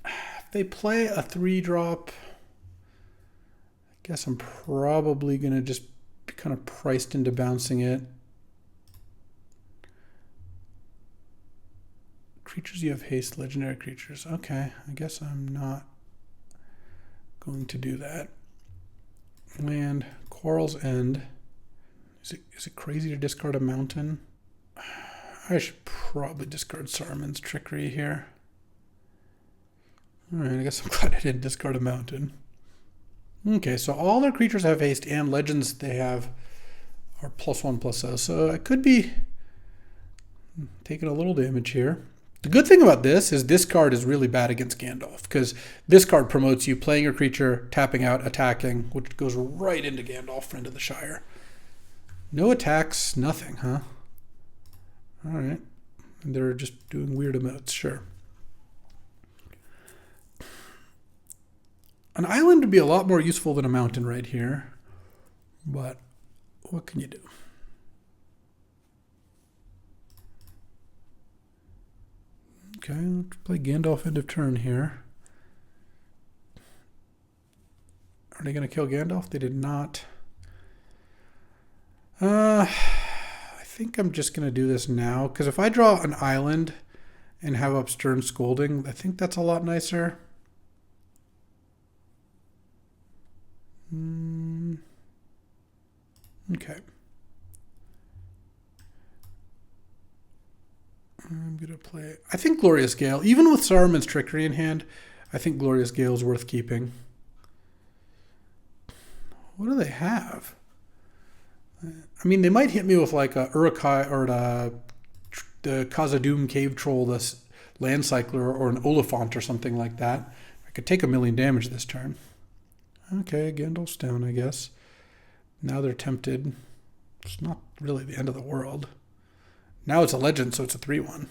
If they play a 3-drop, I guess I'm probably going to just be kind of priced into bouncing it. Creatures you have haste, legendary creatures. Okay, I guess I'm not going to do that. Land, Quarrel's End. Is it crazy to discard a mountain? I should probably discard Saruman's Trickery here. Alright, I guess I'm glad I didn't discard a mountain. Okay, so all their creatures have haste and legends they have are +1/+0. So I could be taking a little damage here. The good thing about this is this card is really bad against Gandalf because this card promotes you playing your creature, tapping out, attacking, which goes right into Gandalf, Friend of the Shire. No attacks, nothing, huh? All right. And they're just doing weird emotes, sure. An island would be a lot more useful than a mountain right here, but what can you do? Okay, let's play Gandalf end of turn here. Are they going to kill Gandalf? They did not. I think I'm just going to do this now, because if I draw an island and have up Stern Scolding, I think that's a lot nicer. Okay. I'm going to play... I think Glorious Gale, even with Saruman's Trickery in hand, I think Glorious Gale is worth keeping. What do they have? I mean, they might hit me with like a Uruk-hai or the Khazad-dûm Cave Troll, the Land Cycler, or an Oliphant or something like that. I could take 1,000,000 damage this turn. Okay, Gandalf's down, I guess. Now they're tempted. It's not really the end of the world. Now it's a legend, so it's a 3/1.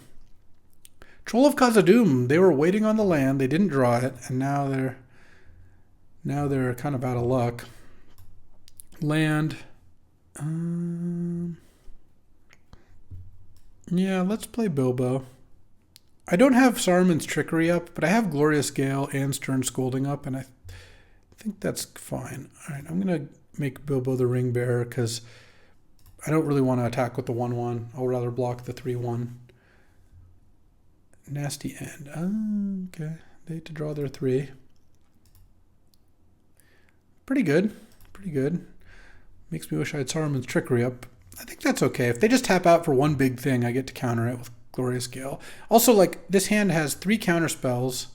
Troll of Khazad-dûm, they were waiting on the land, they didn't draw it, and now they're kind of out of luck. Land. Yeah, let's play Bilbo. I don't have Saruman's Trickery up, but I have Glorious Gale and Stern Scolding up, and I think that's fine. All right, I'm going to make Bilbo the Ring Bearer because I don't really want to attack with the 1/1. I'll rather block the 3/1. Nasty End. Okay, they had to draw their 3. Pretty good. Pretty good. Makes me wish I had Saruman's Trickery up. I think that's okay. If they just tap out for one big thing, I get to counter it with Glorious Gale. Also, like, this hand has 3 counter spells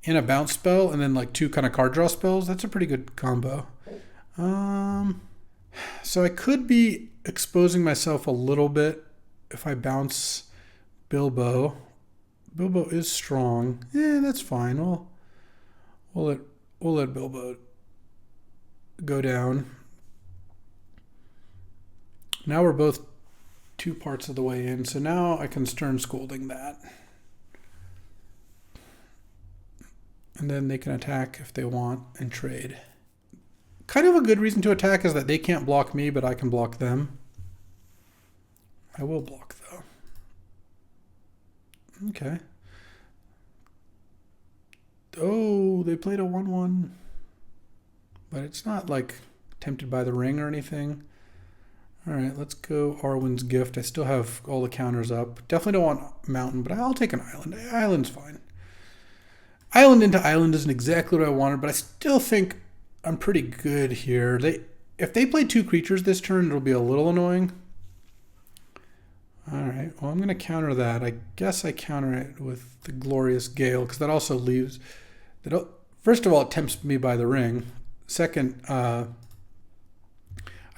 and a bounce spell, and then like 2 kind of card draw spells. That's a pretty good combo. So I could be exposing myself a little bit if I bounce Bilbo. Bilbo is strong. Yeah, that's fine. We'll let Bilbo go down. Now we're both 2 parts of the way in, so now I can Stern Scolding that. And then they can attack if they want and trade. Kind of a good reason to attack is that they can't block me, but I can block them. I will block, though. Okay. Oh, they played a 1/1. But it's not like Tempted by the Ring or anything. All right, let's go Arwen's Gift. I still have all the counters up. Definitely don't want Mountain, but I'll take an Island. Island's fine. Island into Island isn't exactly what I wanted, but I still think I'm pretty good here. If they play 2 creatures this turn, it'll be a little annoying. All right, well, I'm going to counter that. I guess I counter it with the Glorious Gale, because that also leaves... First of all, it tempts me by the ring. Second, I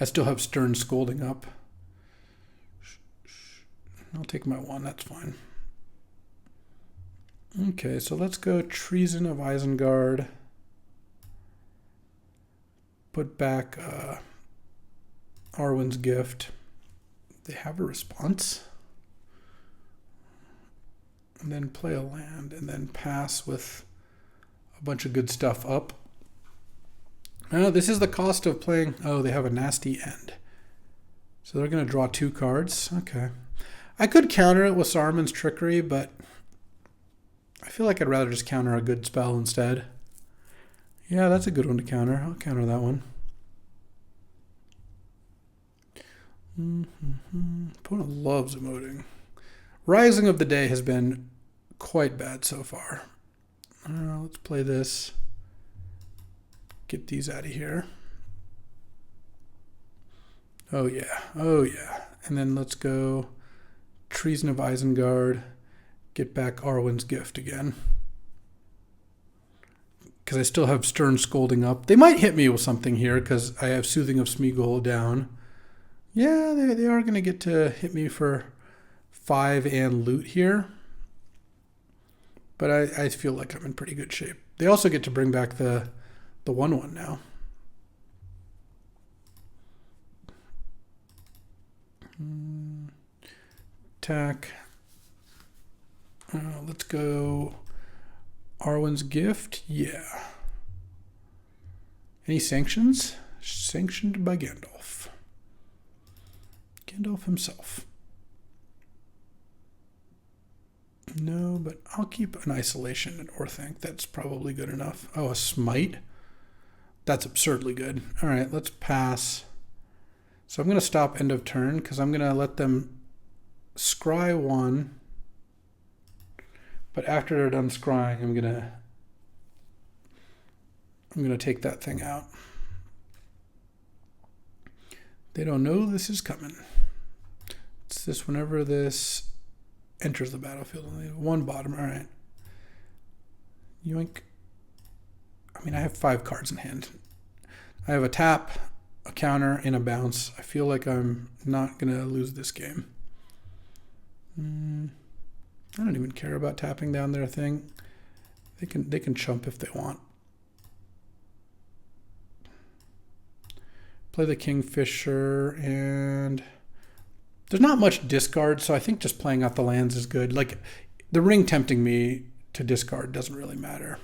still have Stern Scolding up. I'll take my 1, that's fine. Okay, so let's go Treason of Isengard. Put back Arwen's Gift. They have a response. And then play a land, and then pass with a bunch of good stuff up. Oh, this is the cost of playing... Oh, they have a nasty end. So they're going to draw 2 cards. Okay. I could counter it with Saruman's Trickery, but I feel like I'd rather just counter a good spell instead. Yeah, that's a good one to counter. I'll counter that one. Opponent loves emoting. Rising of the Day has been quite bad so far. Let's play this. Get these out of here. Oh yeah, oh yeah. And then let's go Treason of Isengard. Get back Arwen's Gift again. Because I still have Stern Scolding up. They might hit me with something here because I have Soothing of Smeagol down. Yeah, they are going to get to hit me for 5 and loot here. But I feel like I'm in pretty good shape. They also get to bring back the 1/1 now. Attack. Let's go Arwen's Gift. Yeah. Any sanctions? Sanctioned by Gandalf. Gandalf himself. No, but I'll keep an Isolation and Orthanc. That's probably good enough. Oh, a Smite? That's absurdly good. All right, let's pass. So I'm going to stop end of turn because I'm going to let them scry 1. But after they're done scrying, I'm gonna take that thing out. They don't know this is coming. It's this whenever this enters the battlefield. 1 bottom. All right. Yoink. I mean, I have 5 cards in hand. I have a tap, a counter, and a bounce. I feel like I'm not gonna lose this game. I don't even care about tapping down their thing. They can chump if they want. Play the Kingfisher, and there's not much discard, so I think just playing out the lands is good. Like, the ring tempting me to discard doesn't really matter.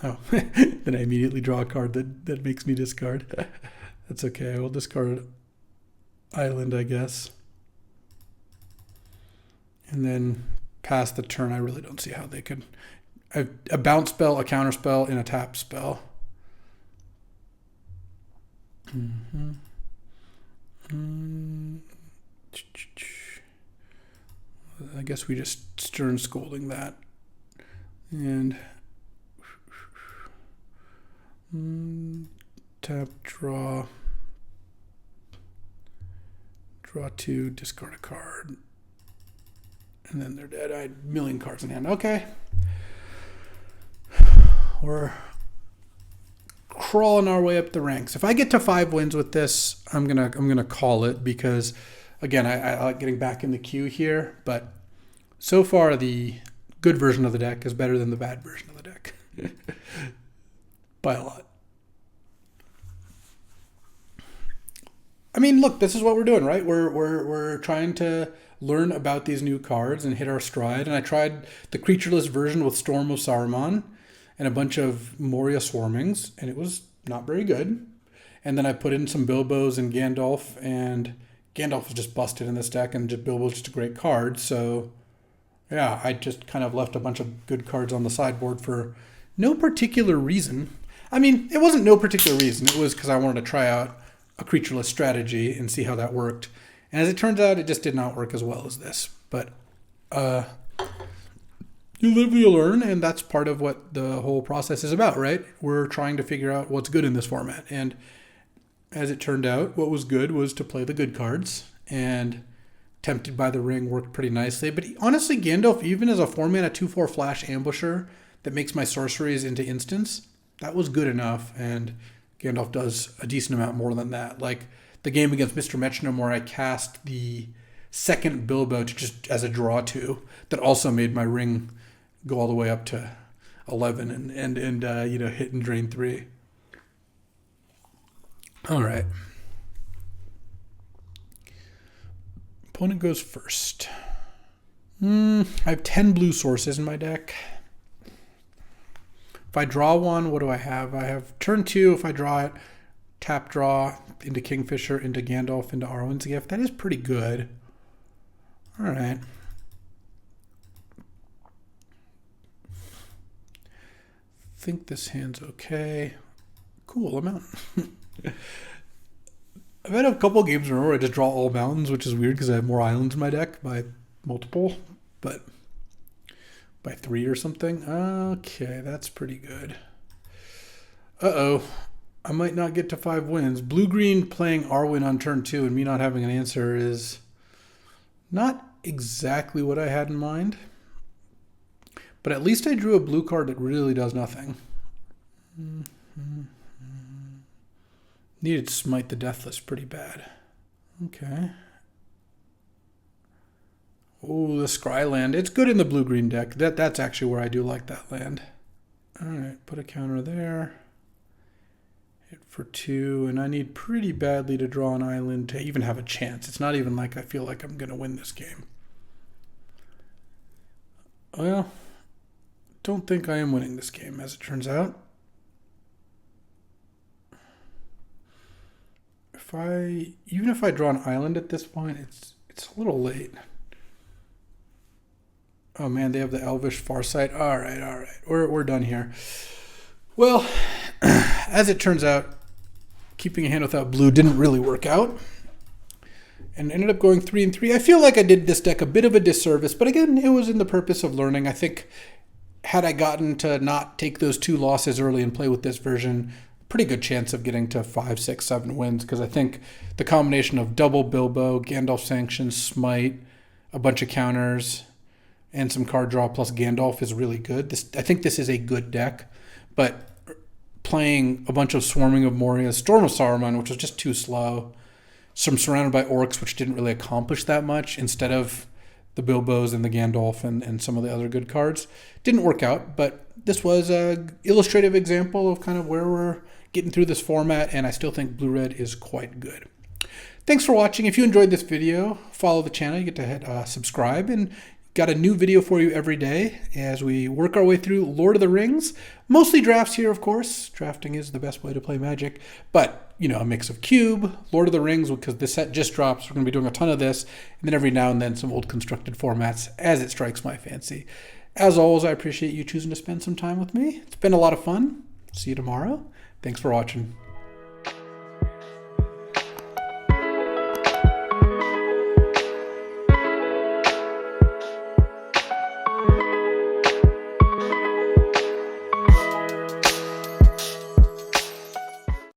Oh, then I immediately draw a card that makes me discard. That's okay. I will discard Island, I guess. And then past the turn, I really don't see how they could... a bounce spell, a counter spell, and a tap spell. I guess we just Stern Scolding that. And tap, draw 2, discard a card. And then they're dead. I had a million cards in hand. Okay. We're crawling our way up the ranks. If I get to 5 wins with this, I'm gonna call it because, again, I like getting back in the queue here. But so far, the good version of the deck is better than the bad version of the deck by a lot. I mean, look, this is what we're doing, right? We're trying to learn about these new cards and hit our stride. And I tried the creatureless version with Storm of Saruman and a bunch of Moria Swarmings, and it was not very good. And then I put in some Bilbos and Gandalf, and Gandalf was just busted in this deck, and Bilbo's just a great card. So, yeah, I just kind of left a bunch of good cards on the sideboard for no particular reason. I mean, it wasn't no particular reason. It was because I wanted to try out a creatureless strategy and see how that worked. And as it turns out, it just did not work as well as this. But you live, you learn, and that's part of what the whole process is about, right? We're trying to figure out what's good in this format. And as it turned out, what was good was to play the good cards. And Tempted by the Ring worked pretty nicely. But honestly, Gandalf, even as a 4-mana 2/4 flash ambusher that makes my sorceries into instants, that was good enough. And Gandalf does a decent amount more than that. Like the game against Mr. Metronome where I cast the second Bilbo to just as a draw 2 that also made my Ring go all the way up to 11 and hit and drain 3. All right. Opponent goes first. I have 10 blue sources in my deck. If I draw one, what do I have? I have turn 2. If I draw it, tap draw into Kingfisher, into Gandalf, into Arwen's Gift. That is pretty good. All right. Think this hand's okay. Cool amount. I've had a couple games in a row where I just draw all mountains, which is weird because I have more islands in my deck by multiple, but by 3 or something. Okay, that's pretty good. Uh-oh. I might not get to 5 wins. Blue-green playing Arwen on turn 2 and me not having an answer is not exactly what I had in mind. But at least I drew a blue card that really does nothing. Needed to smite the Deathless pretty bad. Okay. Oh, the Scry land. It's good in the blue-green deck. That's actually where I do like that land. All right, put a counter there. Hit for 2, and I need pretty badly to draw an island to even have a chance. It's not even like I feel like I'm going to win this game. Well, don't think I am winning this game, as it turns out. Even if I draw an island at this point, it's a little late. Oh man, they have the Elvish Farsight. All right. We're done here. Well, as it turns out, keeping a hand without blue didn't really work out. And ended up going 3-3. I feel like I did this deck a bit of a disservice, but again, it was in the purpose of learning. I think had I gotten to not take those 2 losses early and play with this version, pretty good chance of getting to 5, 6, 7 wins, because I think the combination of double Bilbo, Gandalf Sanctions, Smite, a bunch of counters, and some card draw plus Gandalf is really good. I think this is a good deck, but playing a bunch of Swarming of Moria, Storm of Saruman, which was just too slow, some Surrounded by Orcs, which didn't really accomplish that much, instead of the Bilbos and the Gandalf and some of the other good cards, didn't work out, but this was an illustrative example of kind of where we're getting through this format, and I still think blue-red is quite good. Thanks for watching. If you enjoyed this video, follow the channel. You get to hit subscribe, and got a new video for you every day as we work our way through Lord of the Rings. Mostly drafts here, of course. Drafting is the best way to play Magic, but a mix of Cube, Lord of the Rings, because this set just drops. We're going to be doing a ton of this, and then every now and then some old constructed formats as it strikes my fancy. As always, I appreciate you choosing to spend some time with me. It's been a lot of fun. See you tomorrow. Thanks for watching.